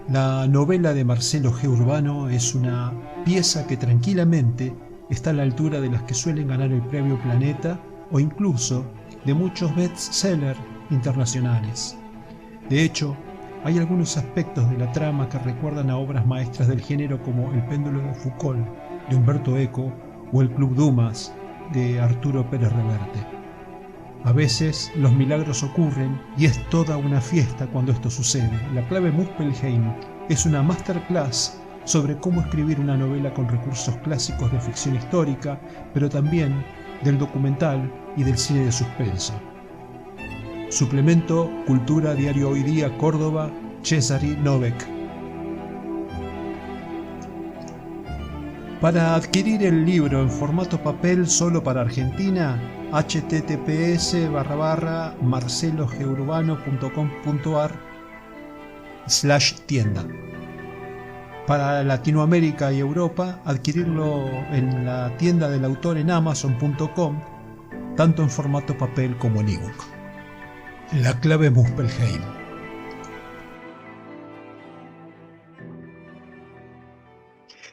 la novela de Marcelo G. Urbano es una pieza que tranquilamente está a la altura de las que suelen ganar el premio Planeta o incluso de muchos bestsellers internacionales. De hecho, hay algunos aspectos de la trama que recuerdan a obras maestras del género como El péndulo de Foucault, de Humberto Eco, o El Club Dumas, de Arturo Pérez Reverte. A veces los milagros ocurren y es toda una fiesta cuando esto sucede. La clave Muspelheim es una masterclass sobre cómo escribir una novela con recursos clásicos de ficción histórica, pero también del documental y del cine de suspenso. Suplemento Cultura, Diario Hoy Día, Córdoba, Cesari Novek. Para adquirir el libro en formato papel solo para Argentina, https://marcelogeurbano.com.ar/tienda. Para Latinoamérica y Europa, adquirirlo en la tienda del autor en amazon.com, tanto en formato papel como en ebook. La clave Muspelheim.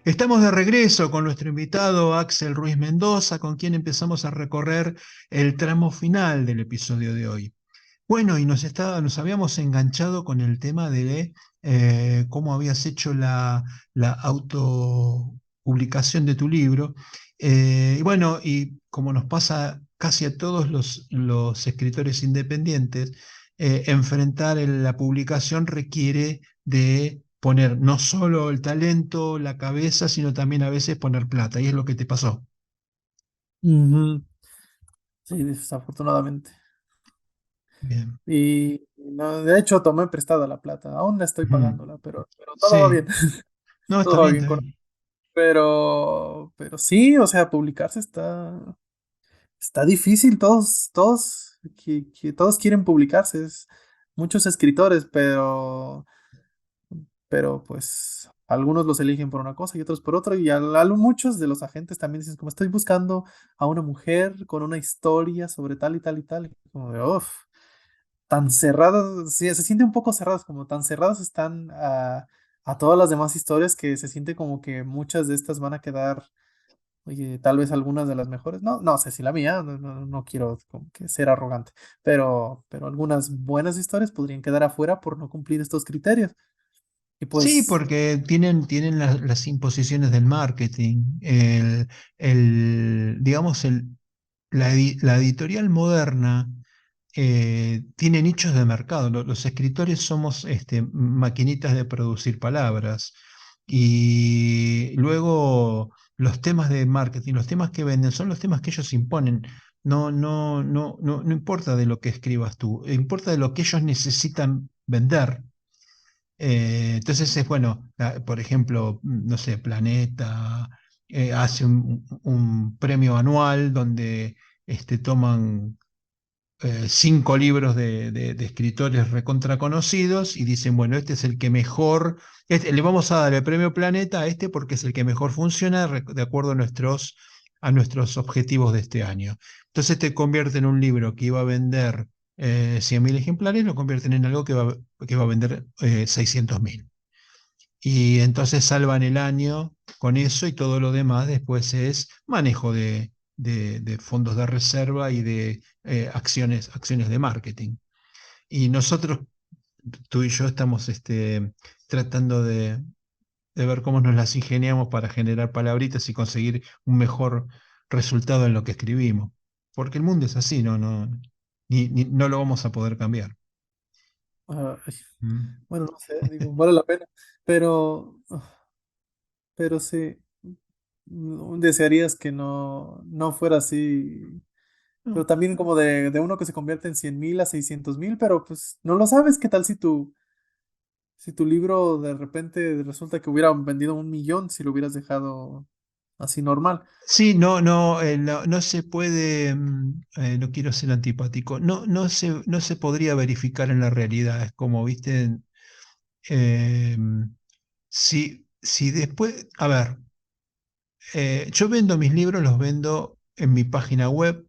Estamos de regreso con nuestro invitado Axel Ruiz Mendoza, con quien empezamos a recorrer el tramo final del episodio de hoy. Bueno, y nos habíamos enganchado con el tema de cómo habías hecho la autopublicación de tu libro. Y bueno, y como nos pasa casi a todos los escritores independientes, enfrentar la publicación requiere de poner no solo el talento, la cabeza, sino también a veces poner plata. Y es lo que te pasó. Ujú. Sí, desafortunadamente. Bien. Y no, de hecho tomé prestada la plata, aún la estoy Ujú. pagándola, pero todo va Sí. bien, No, está todo va bien, bien está con... bien. Pero sí, o sea, publicarse está difícil, que todos quieren publicarse, muchos escritores, pero pues algunos los eligen por una cosa y otros por otra, y muchos de los agentes también dicen como estoy buscando a una mujer con una historia sobre tal y tal y tal, y como de, uff, tan cerradas, sí, se siente un poco cerradas, como tan cerradas están a todas las demás historias que se siente como que muchas de estas van a quedar Oye, tal vez algunas de las mejores, no, no sé si la mía, no quiero como que ser arrogante, pero algunas buenas historias podrían quedar afuera por no cumplir estos criterios. Y Sí, pues, porque tienen las imposiciones del marketing, digamos, la editorial moderna tiene nichos de mercado. Los escritores somos maquinitas de producir palabras. Y luego los temas de marketing, los temas que venden, son los temas que ellos imponen. No importa de lo que escribas tú, importa de lo que ellos necesitan vender. Entonces es bueno, por ejemplo, no sé, Planeta hace un premio anual donde toman 5 libros de escritores recontra conocidos y dicen, bueno, este es el que mejor, le vamos a dar el premio Planeta a este porque es el que mejor funciona de acuerdo a nuestros objetivos de este año. Entonces te convierte en un libro que iba a vender 100.000 ejemplares, lo convierten en algo que va a vender 600.000. Y entonces salvan el año con eso y todo lo demás después es manejo de fondos de reserva y de acciones de marketing. Y nosotros, tú y yo, estamos tratando de ver cómo nos las ingeniamos para generar palabritas y conseguir un mejor resultado en lo que escribimos. Porque el mundo es así, no lo vamos a poder cambiar. ah, Mm. bueno, no sé, digo, vale la pena, pero, pero sí, desearías que no fuera así, pero también como de uno que se convierte en 100,000 a 600,000, pero pues no lo sabes. ¿Qué tal si tu libro de repente resulta que hubiera vendido 1,000,000 si lo hubieras dejado así normal? Sí, no se puede, no quiero ser antipático, no se podría verificar en la realidad. Es como, viste, eh, si después, a ver, yo vendo mis libros, los vendo en mi página web,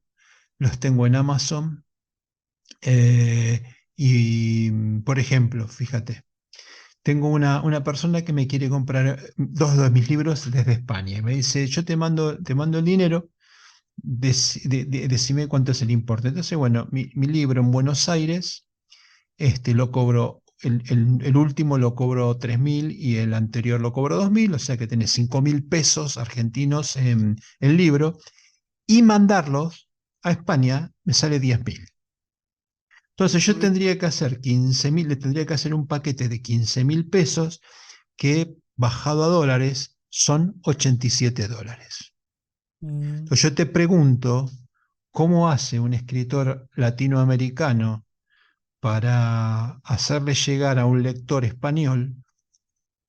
los tengo en Amazon, eh, y, por ejemplo, fíjate, tengo una persona que me quiere comprar dos de mis libros desde España y me dice, yo te mando el dinero. Decime cuánto es el importe. Entonces, bueno, mi libro en Buenos Aires, lo cobro, el último lo cobro 3.000 y el anterior lo cobro 2.000, o sea que tenés 5.000 pesos argentinos en el libro, y mandarlos a España me sale 10.000. Entonces yo Uy, tendría que hacer 15.000, le tendría que hacer un paquete de 15.000 pesos que bajado a dólares son $87. mm, Entonces yo te pregunto, ¿cómo hace un escritor latinoamericano para hacerle llegar a un lector español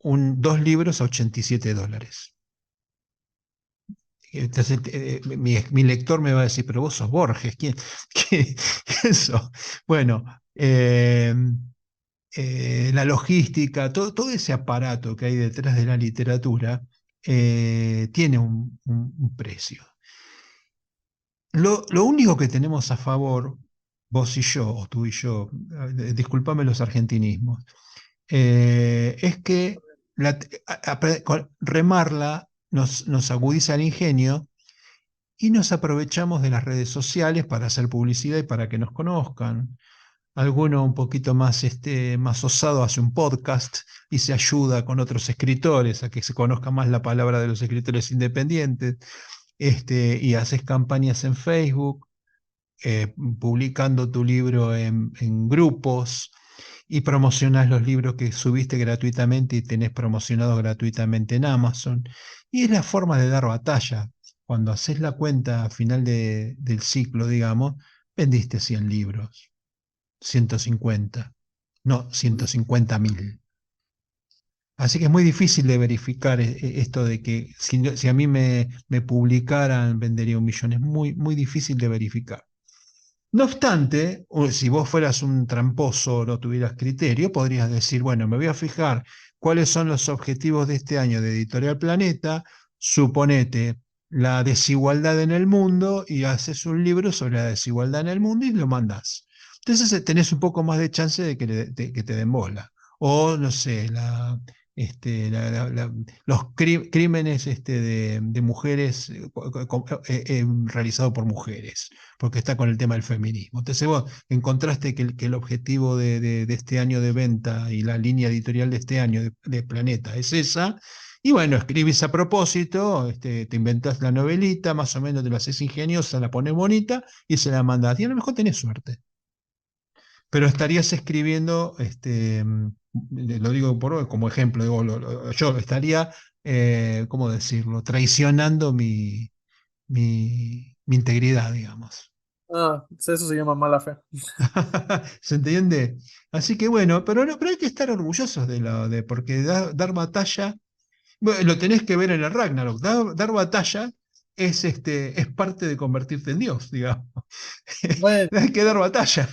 dos libros a $87? Entonces, mi lector me va a decir, pero vos sos Borges, ¿quién? ¿Qué, qué eso? Bueno, la logística, todo ese aparato que hay detrás de la literatura tiene un precio. Lo único que tenemos a favor, vos y yo, o tú y yo, discúlpame los argentinismos, es que remarla nos agudiza el ingenio y nos aprovechamos de las redes sociales para hacer publicidad y para que nos conozcan. Alguno un poquito más osado hace un podcast y se ayuda con otros escritores a que se conozca más la palabra de los escritores independientes, y haces campañas en Facebook, publicando tu libro en grupos y promocionas los libros que subiste gratuitamente y tenés promocionados gratuitamente en Amazon. Y es la forma de dar batalla. Cuando haces la cuenta a final del ciclo, digamos, vendiste 100 libros, 150, no, uy, 150.000. Así que es muy difícil de verificar esto de que si a mí me publicaran vendería 1.000.000. Es muy, muy difícil de verificar. No obstante, si vos fueras un tramposo o no tuvieras criterio, podrías decir, bueno, me voy a fijar cuáles son los objetivos de este año de Editorial Planeta, suponete la desigualdad en el mundo y haces un libro sobre la desigualdad en el mundo y lo mandás. Entonces tenés un poco más de chance de que te den bola. O, no sé, los crímenes de mujeres realizados por mujeres, porque está con el tema del feminismo. Entonces vos encontraste que el objetivo de este año de venta y la línea editorial de este año de Planeta es esa. Y bueno, escribís a propósito, te inventás la novelita, más o menos te la haces ingeniosa, la pones bonita y se la mandás. Y a lo mejor tenés suerte. Pero estarías escribiendo, lo digo como ejemplo, digo, yo estaría, ¿cómo decirlo?, traicionando mi integridad, digamos. Ah, pues eso se llama mala fe. ¿Se entiende? Así que bueno, pero, no, pero hay que estar orgullosos porque dar batalla, bueno, lo tenés que ver en el Ragnarok, dar batalla es parte de convertirte en Dios, digamos. Bueno, Hay que dar batalla,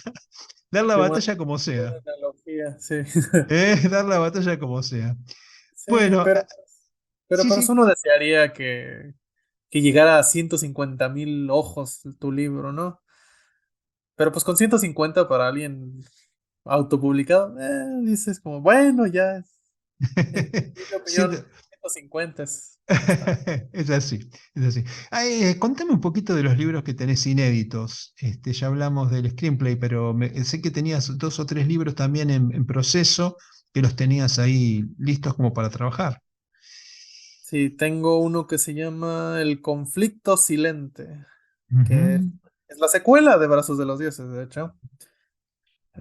dar la qué buena, batalla como qué buena sea. analogía, sí. Dar la batalla como sea. Sí, Bueno, pero sí, por eso sí. uno desearía que llegara a 150,000 ojos tu libro, ¿no? Pero pues con 150 para alguien autopublicado, dices como, bueno, ya, en mi opinión, Siento- 150 es bastante. Es así, es así. Ay, contame un poquito de los libros que tenés inéditos. Ya hablamos del screenplay, pero sé que tenías dos o tres libros también en proceso, que los tenías ahí listos como para trabajar. Sí, tengo uno que se llama El conflicto silente, que Ujú, es la secuela de Brazos de los Dioses, de hecho.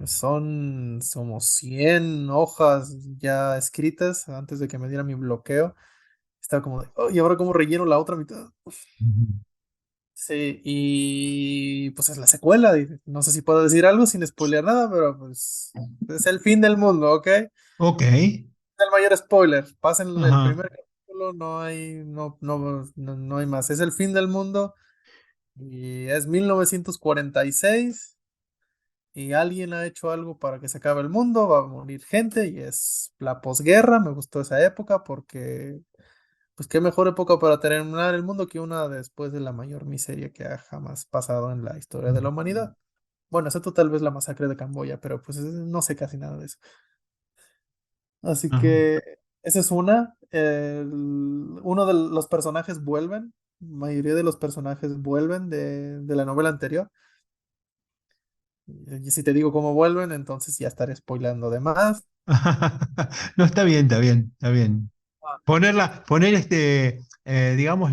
Son como 100 hojas ya escritas antes de que me diera mi bloqueo. Estaba como de, "Oh, ¿y ahora cómo relleno la otra mitad?" ujú. Sí, y pues es la secuela. Y no sé si puedo decir algo sin spoilear nada, pero pues es el fin del mundo, ¿ok? Es Ok. el mayor spoiler. Pasen el Ajá. primer capítulo, no hay más. Es el fin del mundo y es 1946 y alguien ha hecho algo para que se acabe el mundo, va a morir gente y es la posguerra. Me gustó esa época porque, pues qué mejor época para terminar el mundo que una después de la mayor miseria que ha jamás pasado en la historia de la humanidad. Bueno, excepto tal vez la masacre de Camboya, pero pues no sé casi nada de eso. Así Ajá. que esa es una. Uno de los personajes vuelven, la mayoría de los personajes vuelven de la novela anterior. Y si te digo cómo vuelven, entonces ya estaré spoilando de más. No, está bien, está bien, está bien. Ah, Poner digamos,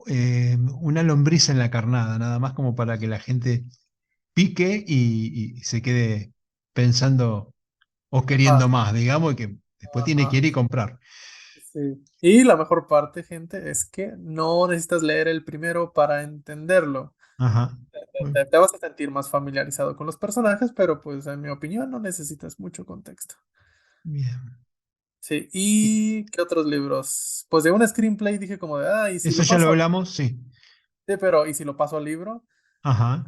una lombriz en la carnada, nada más como para que la gente pique y se quede pensando o ajá, queriendo más, digamos, y que después tiene que ajá. ir y comprar. Sí. Y la mejor parte, gente, es que no necesitas leer el primero para entenderlo. Ajá. Te vas a sentir más familiarizado con los personajes, pero pues en mi opinión no necesitas mucho contexto. Bien. Sí, ¿y qué otros libros? Pues de un screenplay dije como de, ah, y si ¿Eso lo ya lo paso al... hablamos? Sí. Sí, pero ¿y si lo paso al libro? Ajá.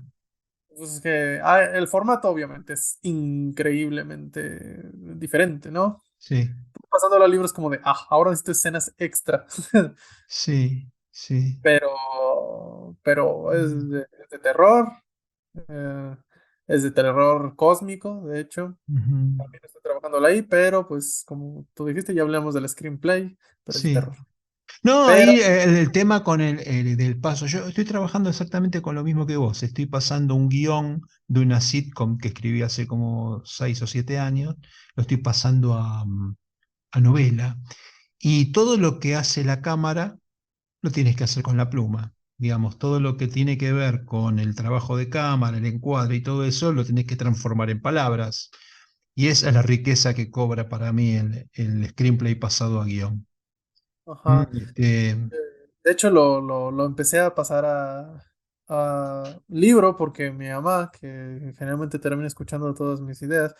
Pues es que el formato obviamente es increíblemente diferente, ¿no? Sí. Pasándolo al libro es como de, ah, ahora necesito escenas extra. Sí. Sí. Pero es de terror, eh, es de terror cósmico, de hecho. Ujú. También estoy trabajando ahí, pero pues como tú dijiste, ya hablamos del screenplay, pero es de Sí. terror. No, Pero, ahí el tema con el del paso. Yo estoy trabajando exactamente con lo mismo que vos. Estoy pasando un guión de una sitcom que escribí hace como 6 o 7 años. Lo estoy pasando a novela. Y todo lo que hace la cámara lo tienes que hacer con la pluma. Digamos, todo lo que tiene que ver con el trabajo de cámara, el encuadre y todo eso, lo tienes que transformar en palabras. Y esa es la riqueza que cobra para mí el screenplay pasado a guión. Mm, ajá, este, de hecho lo empecé a pasar a libro porque mi mamá, que generalmente termina escuchando todas mis ideas,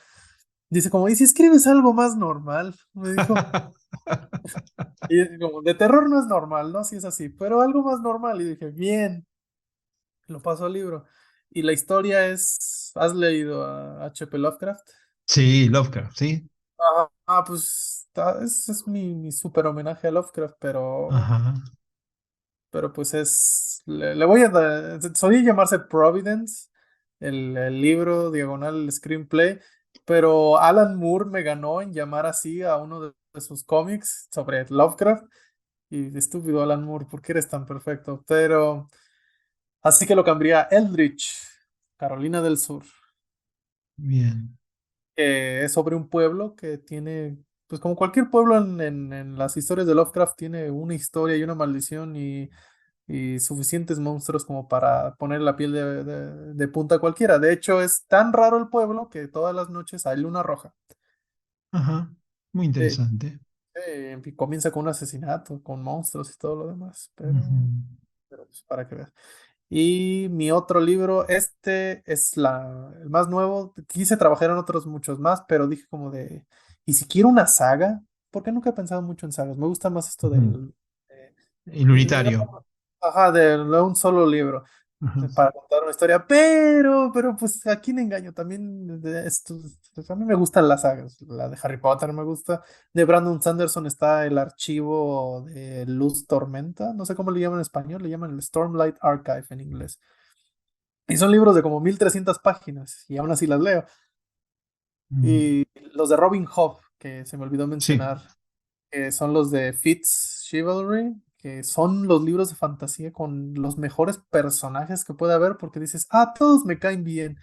dice como, ¿y si escribes algo más normal? Me dijo. Y es como, de terror no es normal, ¿no? Sí es así, pero algo más normal. Y dije, bien, lo paso al libro. Y la historia es, ¿has leído a H.P. Lovecraft? Sí, Lovecraft, sí. Pues es mi súper homenaje a Lovecraft, Ajá. pero pues le voy a solía llamarse Providence, el libro diagonal, el screenplay, pero Alan Moore me ganó en llamar así a uno de sus cómics sobre Lovecraft. Y estúpido Alan Moore, ¿por qué eres tan perfecto? Pero así que lo cambiaría a Eldritch, Carolina del Sur, Bien. que es sobre un pueblo que tiene, pues como cualquier pueblo en las historias de Lovecraft, tiene una historia y una maldición y suficientes monstruos como para poner la piel de punta a cualquiera. De hecho, es tan raro el pueblo que todas las noches hay luna roja. Ajá. Muy Sí, interesante. y comienza con un asesinato, con monstruos y todo lo demás, Ujú. pero pues, para que veas. Y mi otro libro, este es el más nuevo. Quise trabajar en otros muchos más, pero dije como de, ¿y si quiero una saga? Porque nunca he pensado mucho en sagas. Me gusta más esto Ujú. del... eh, El unitario. ajá, de un solo libro Ajá. para contar una historia, pero pues a quién engaño, también de esto, pues, a mí me gustan las sagas, la de Harry Potter me gusta, de Brandon Sanderson está el archivo de Luz Tormenta, no sé cómo le llaman en español, le llaman el Stormlight Archive en inglés, y son libros de como 1300 páginas, y aún así las leo, Mm. y los de Robin Hood, que se me olvidó Sí. mencionar, que son los de Fitz Chivalry, que son los libros de fantasía con los mejores personajes que puede haber, porque dices, ah, todos me caen bien.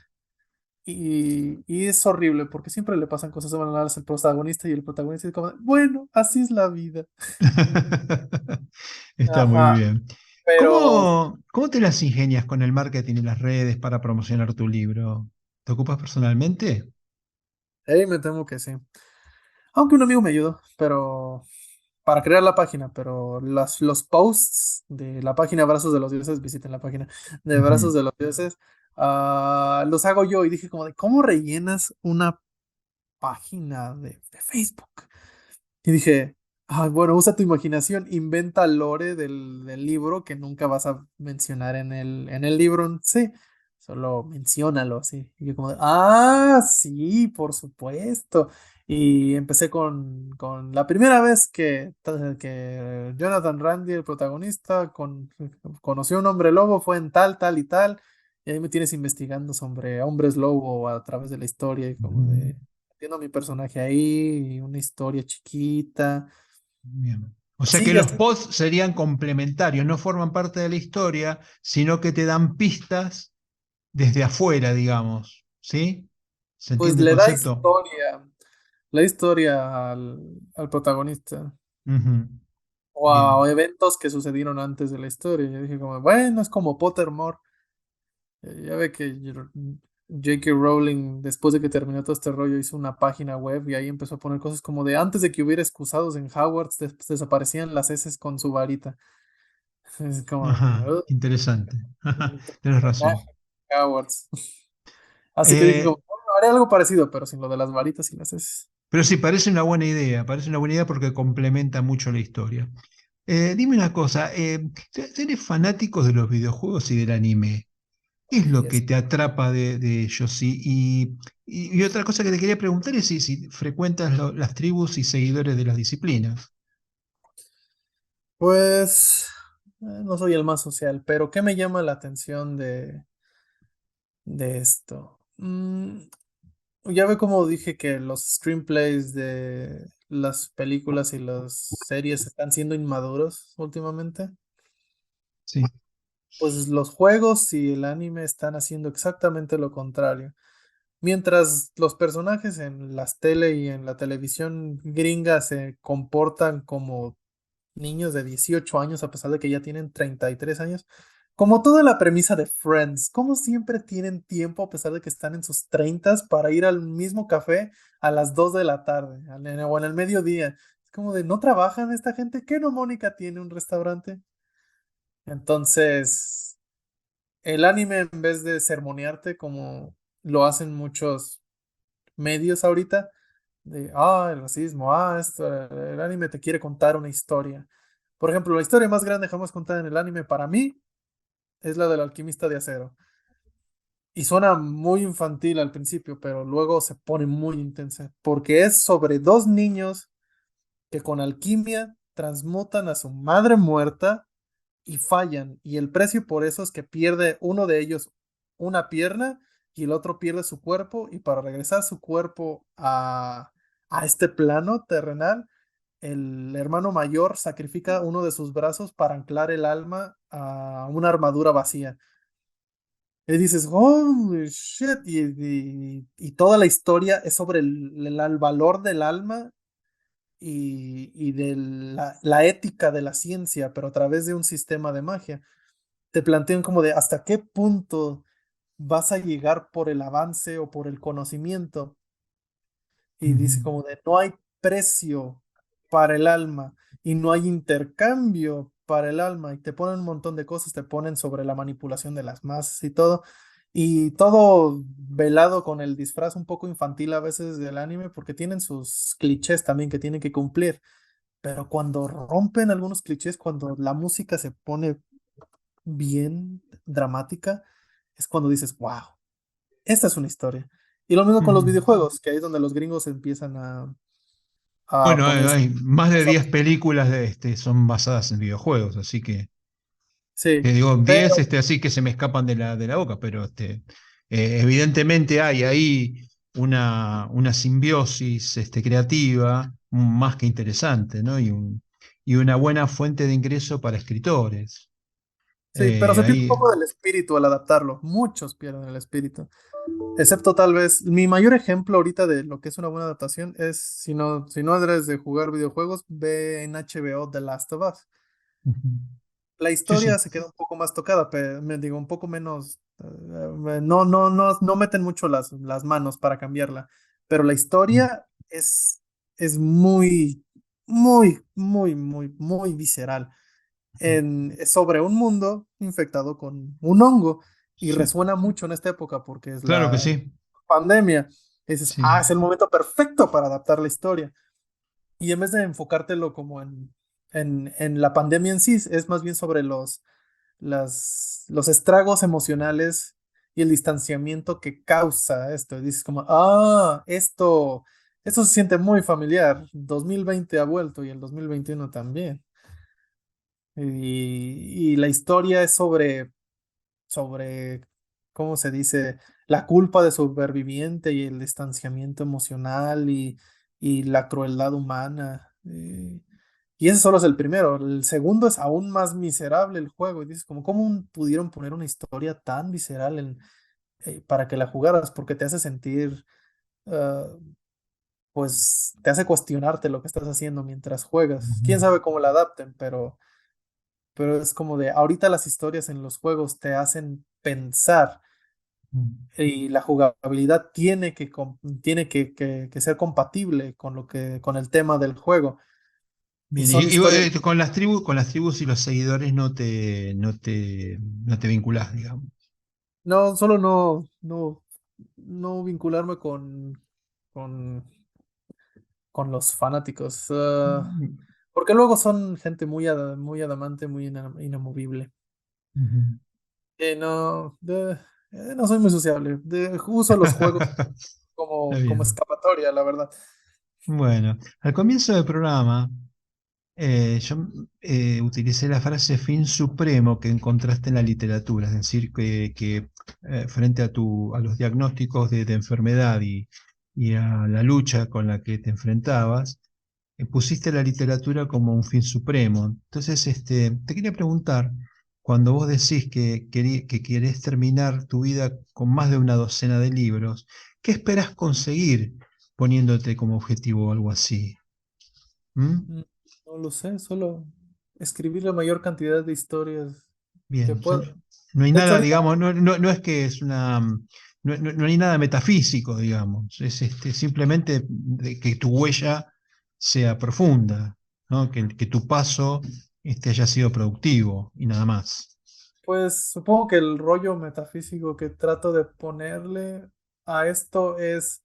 Y es horrible, porque siempre le pasan cosas malas al protagonista y el protagonista es como, bueno, así es la vida. Está muy Ajá, bien. pero ¿Cómo te las ingenias con el marketing y las redes para promocionar tu libro? ¿Te ocupas personalmente? ahí me temo que sí. Aunque un amigo me ayudó, pero para crear la página, pero los posts de la página Brazos de los Dioses, visiten la página de Ujú, Brazos de los Dioses, los hago yo y dije como de, ¿cómo rellenas una página de Facebook? Y dije, "Ay, bueno, usa tu imaginación, inventa lore del libro que nunca vas a mencionar en el libro en sí, solo menciónalo así". Y yo como, de, ah, sí, por supuesto. Y empecé con la primera vez que Jonathan Randy, el protagonista, conoció a un hombre lobo, fue en tal, tal y tal. Y ahí me tienes investigando sobre hombres lobo a través de la historia y como ujú. de metiendo a mi personaje ahí, y una historia chiquita. Bien. O sea que Sigue los así, posts serían complementarios, no forman parte de la historia, sino que te dan pistas desde afuera, digamos. ¿Sí? ¿Se pues entiende el le da concepto? historia, la historia al protagonista. Ujú. O Bien. a eventos que sucedieron antes de la historia. Yo dije como, bueno, es como Pottermore. Ya ve que J.K. Rowling, después de que terminó todo este rollo, hizo una página web y ahí empezó a poner cosas como de antes de que hubiera excusados en Hogwarts, desaparecían las heces con su varita. Es como de, Ajá. Interesante. Tienes razón. homenaje a Hogwarts. Así que dije, como, Eh, bueno, haré algo parecido, pero sin lo de las varitas y las heces. pero sí, parece una buena idea porque complementa mucho la historia. Dime una cosa, ¿eres fanático de los videojuegos y del anime? ¿Qué es lo que Yes. te atrapa de ellos? Y otra cosa que te quería preguntar es si frecuentas las tribus y seguidores de las disciplinas. Pues no soy el más social, pero ¿qué me llama la atención de esto? Ya ve como dije que los screenplays de las películas y las series están siendo inmaduros últimamente. Sí. Pues los juegos y el anime están haciendo exactamente lo contrario. Mientras los personajes en las tele y en la televisión gringa se comportan como niños de 18 años a pesar de que ya tienen 33 años, como toda la premisa de Friends, como siempre tienen tiempo a pesar de que están en sus 30 para ir al mismo café a las 2 de la tarde o en el mediodía. Es como de, ¿no trabajan esta gente? ¿Qué no Mónica tiene un restaurante? Entonces, el anime en vez de sermonearte como lo hacen muchos medios ahorita, de, el racismo, esto, el anime te quiere contar una historia. Por ejemplo, la historia más grande jamás contada en el anime para mí es la del alquimista de acero. Y suena muy infantil al principio, pero luego se pone muy intensa, porque es sobre dos niños que con alquimia transmutan a su madre muerta y fallan, y el precio por eso es que pierde uno de ellos una pierna y el otro pierde su cuerpo y para regresar su cuerpo a este plano terrenal, el hermano mayor sacrifica uno de sus brazos para anclar el alma a una armadura vacía. Y dices, oh, shit, y toda la historia es sobre el valor del alma y de la ética de la ciencia, pero a través de un sistema de magia. Te plantean como de hasta qué punto vas a llegar por el avance o por el conocimiento. Y Ujú. dice como de no hay precio para el alma y no hay intercambio para el alma. Y te ponen un montón de cosas, te ponen sobre la manipulación de las masas y todo. Y todo velado con el disfraz un poco infantil a veces del anime, porque tienen sus clichés también que tienen que cumplir. Pero cuando rompen algunos clichés, cuando la música se pone bien dramática, es cuando dices, wow, esta es una historia. Y lo mismo con los Ujú. videojuegos, que ahí es donde los gringos empiezan a Bueno, ponerse hay más de más 10 películas de son basadas en videojuegos, así que sí, digo 10 pero así que se me escapan de la boca, pero evidentemente hay ahí una simbiosis creativa más que interesante, ¿no? Y una buena fuente de ingreso para escritores. sí, pero se pierde un Ahí. poco del espíritu al adaptarlo. Muchos pierden el espíritu. Excepto tal vez, mi mayor ejemplo ahorita de lo que es una buena adaptación es, si no eres de jugar videojuegos, ve en HBO The Last of Us. Ujú. La Sí, historia sí. se queda un poco más tocada, pero me digo, un poco menos, no meten mucho las manos para cambiarla, pero la historia es muy, muy, muy, muy, muy visceral. Es sobre un mundo infectado con un hongo y Sí, resuena mucho en esta época porque es claro que la sí. pandemia. Y dices, Sí. es el momento perfecto para adaptar la historia. Y en vez de enfocártelo como en la pandemia en sí, es más bien sobre los estragos emocionales y el distanciamiento que causa esto. Y dices como, esto se siente muy familiar. 2020 ha vuelto y el 2021 también. Y la historia es sobre, ¿cómo se dice? La culpa de superviviente y el distanciamiento emocional y la crueldad humana. Y ese solo es el primero. El segundo es aún más miserable el juego. Y dices, como, ¿cómo pudieron poner una historia tan visceral para que la jugaras? Porque te hace sentir, ah, pues, te hace cuestionarte lo que estás haciendo mientras juegas. Ujú. Quién sabe cómo la adapten, pero es como de, ahorita las historias en los juegos te hacen pensar y la jugabilidad tiene que ser compatible con el tema del juego. Y Bien, son historias, con las tribus y los seguidores no te vinculás, digamos. no, solo no vincularme con, con los fanáticos, Mm. porque luego son gente muy adamante, muy inamovible. Ujú. No soy muy sociable, uso los juegos Está como bien. escapatoria, la verdad. Bueno, al comienzo del programa yo utilicé la frase fin supremo que encontraste en la literatura, es decir, que frente a los diagnósticos de enfermedad y a la lucha con la que te enfrentabas, pusiste la literatura como un fin supremo. Entonces, te quería preguntar, cuando vos decís que querés terminar tu vida con más de una docena de libros, ¿qué esperás conseguir poniéndote como objetivo algo así? ¿Mm? Mm, No lo sé, solo escribir la mayor cantidad de historias que Bien, o sea, pueda. no hay De hecho, nada, ahorita, digamos, no es que es no hay nada metafísico, digamos, es simplemente de que tu huella sea profunda, ¿no? Que tu paso haya sido productivo y nada más. pues supongo que el rollo metafísico que trato de ponerle a esto es,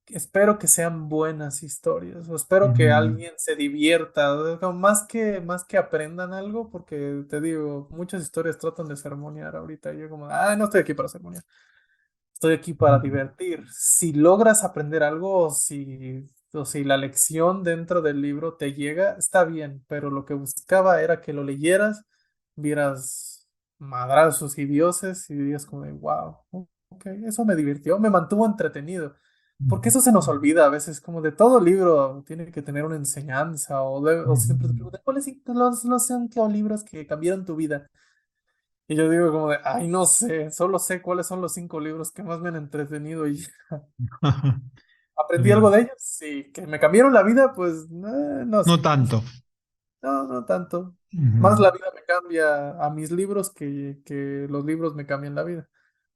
espero que sean buenas historias, o espero que Ujú. alguien se divierta, como más que aprendan algo, porque te digo, muchas historias tratan de sermonear ahorita, y yo como, no estoy aquí para sermonear. Estoy aquí para divertir. Si logras aprender algo o si la lección dentro del libro te llega, está bien, pero lo que buscaba era que lo leyeras, vieras. madrazos y dioses y digas como de wow, ok, eso me divirtió, me mantuvo entretenido. Porque eso se nos olvida a veces, como de todo libro tiene que tener una enseñanza o siempre te preguntan, ¿cuáles son los 5 libros que cambiaron tu vida? Y yo digo como de, ay, no sé, solo sé cuáles son los 5 libros que más me han entretenido y aprendí algo Bien. de ellos. Sí, que me cambiaron la vida, pues no No sé, tanto. no tanto. Más Ujú, la vida me cambia a mis libros que los libros me cambian la vida.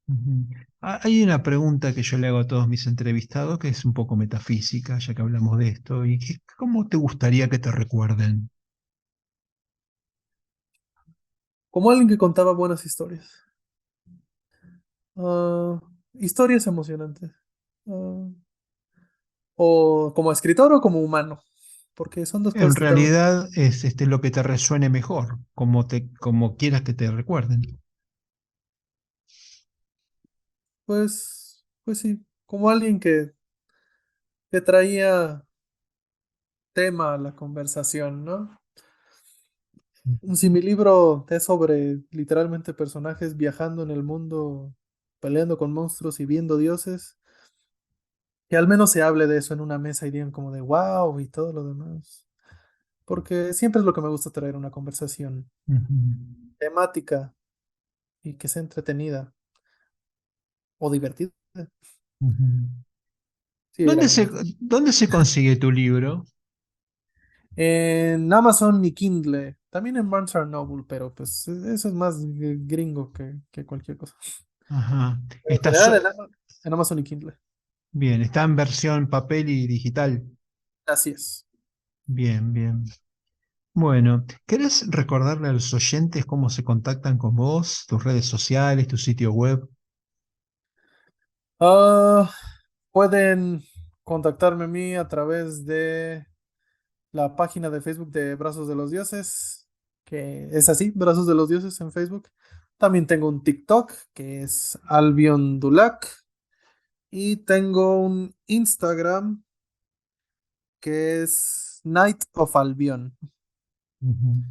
ujú. Hay una pregunta que yo le hago a todos mis entrevistados que es un poco metafísica, ya que hablamos de esto, y ¿cómo te gustaría que te recuerden? Como alguien que contaba buenas historias. Ah, historias emocionantes. Ah, o como escritor o como humano, porque son dos En cosas totalmente. realidad es lo que te resuene mejor, como quieras que te recuerden. Pues sí, como alguien que traía tema a la conversación, ¿no? Si mi libro es sobre literalmente personajes viajando en el mundo, peleando con monstruos y viendo dioses, que al menos se hable de eso en una mesa y digan como de wow y todo lo demás. Porque siempre es lo que me gusta traer una conversación Ujú, temática y que sea entretenida o divertida. ujú. Sí, era ¿Dónde mi se, definición. dónde se consigue tu libro? En Amazon y Kindle, también en Barnes Noble, pero pues eso es más gringo que cualquier cosa. Ajá. Pero en general en Amazon y Kindle. Bien, está en versión papel y digital. Así es. Bien, bien. Bueno, ¿querés recordarle a los oyentes cómo se contactan con vos, tus redes sociales, tu sitio web? Ah, pueden contactarme a mí a través de la página de Facebook de Brazos de los Dioses, que es así, Brazos de los Dioses en Facebook. También tengo un TikTok que es Albion Dulac y tengo un Instagram que es Night of Albion. Ujú.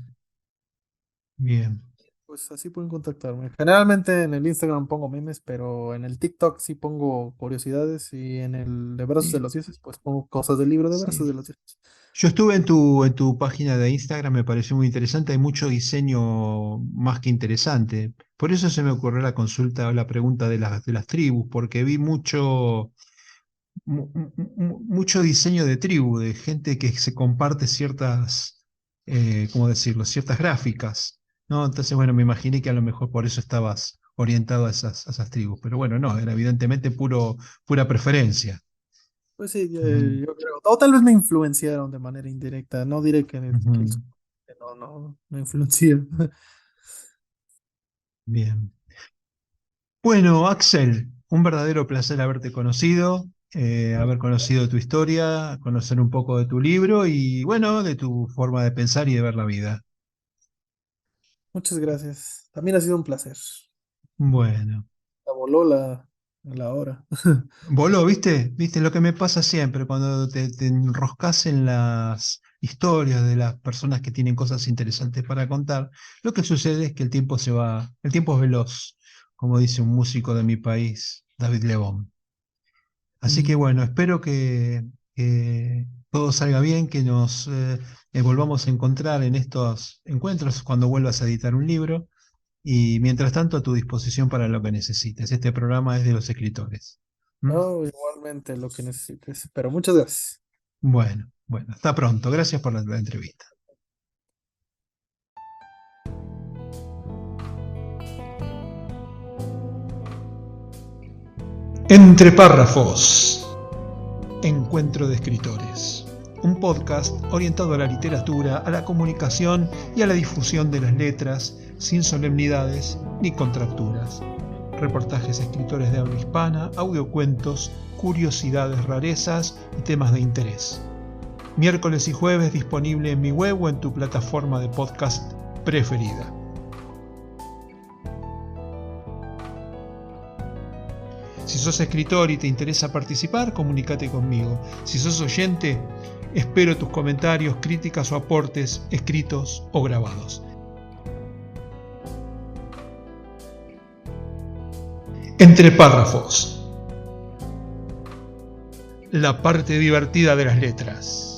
Bien. Pues así pueden contactarme. Generalmente en el Instagram pongo memes, pero en el TikTok sí pongo curiosidades y en el de Brazos de Sí, los Dioses pues pongo cosas del libro de sí. Brazos de los Dioses. Yo estuve en tu página de Instagram, me pareció muy interesante, hay mucho diseño más que interesante. Por eso se me ocurrió la consulta o la pregunta de las tribus, porque vi mucho diseño de tribu, de gente que se comparte ciertas, ¿cómo decirlo? Ciertas gráficas, ¿no? Entonces, bueno, me imaginé que a lo mejor por eso estabas orientado a esas tribus, pero bueno, no, era evidentemente pura preferencia. Pues sí, Ujú, yo creo. O tal vez me influenciaron de manera indirecta. No diré ujú. que no me influencia. Bien. Bueno, Axel, un verdadero placer haberte conocido, haber conocido tu historia, conocer un poco de tu libro y, bueno, de tu forma de pensar y de ver la vida. Muchas gracias. También ha sido un placer. Bueno. La voló la hora. Voló, ¿viste? ¿Viste lo que me pasa siempre cuando te enroscas en las historias de las personas que tienen cosas interesantes para contar? Lo que sucede es que el tiempo se va, el tiempo es veloz, como dice un músico de mi país, David Lebón. Así que Mm. bueno, espero que todo salga bien, que nos volvamos a encontrar en estos encuentros cuando vuelvas a editar un libro. Y mientras tanto, a tu disposición para lo que necesites. Este programa es de los escritores. ¿Mm? No, igualmente lo que necesites. Pero muchas gracias. Bueno, bueno, hasta pronto. Gracias por la entrevista. Entre párrafos. Encuentro de escritores. Un podcast orientado a la literatura, a la comunicación y a la difusión de las letras, sin solemnidades ni contracturas. Reportajes de escritores de habla hispana, audiocuentos, curiosidades, rarezas y temas de interés. Miércoles y jueves disponible en mi web o en tu plataforma de podcast preferida. Si sos escritor y te interesa participar, comunícate conmigo. Si sos oyente, espero tus comentarios, críticas o aportes escritos o grabados. Entre párrafos. La parte divertida de las letras.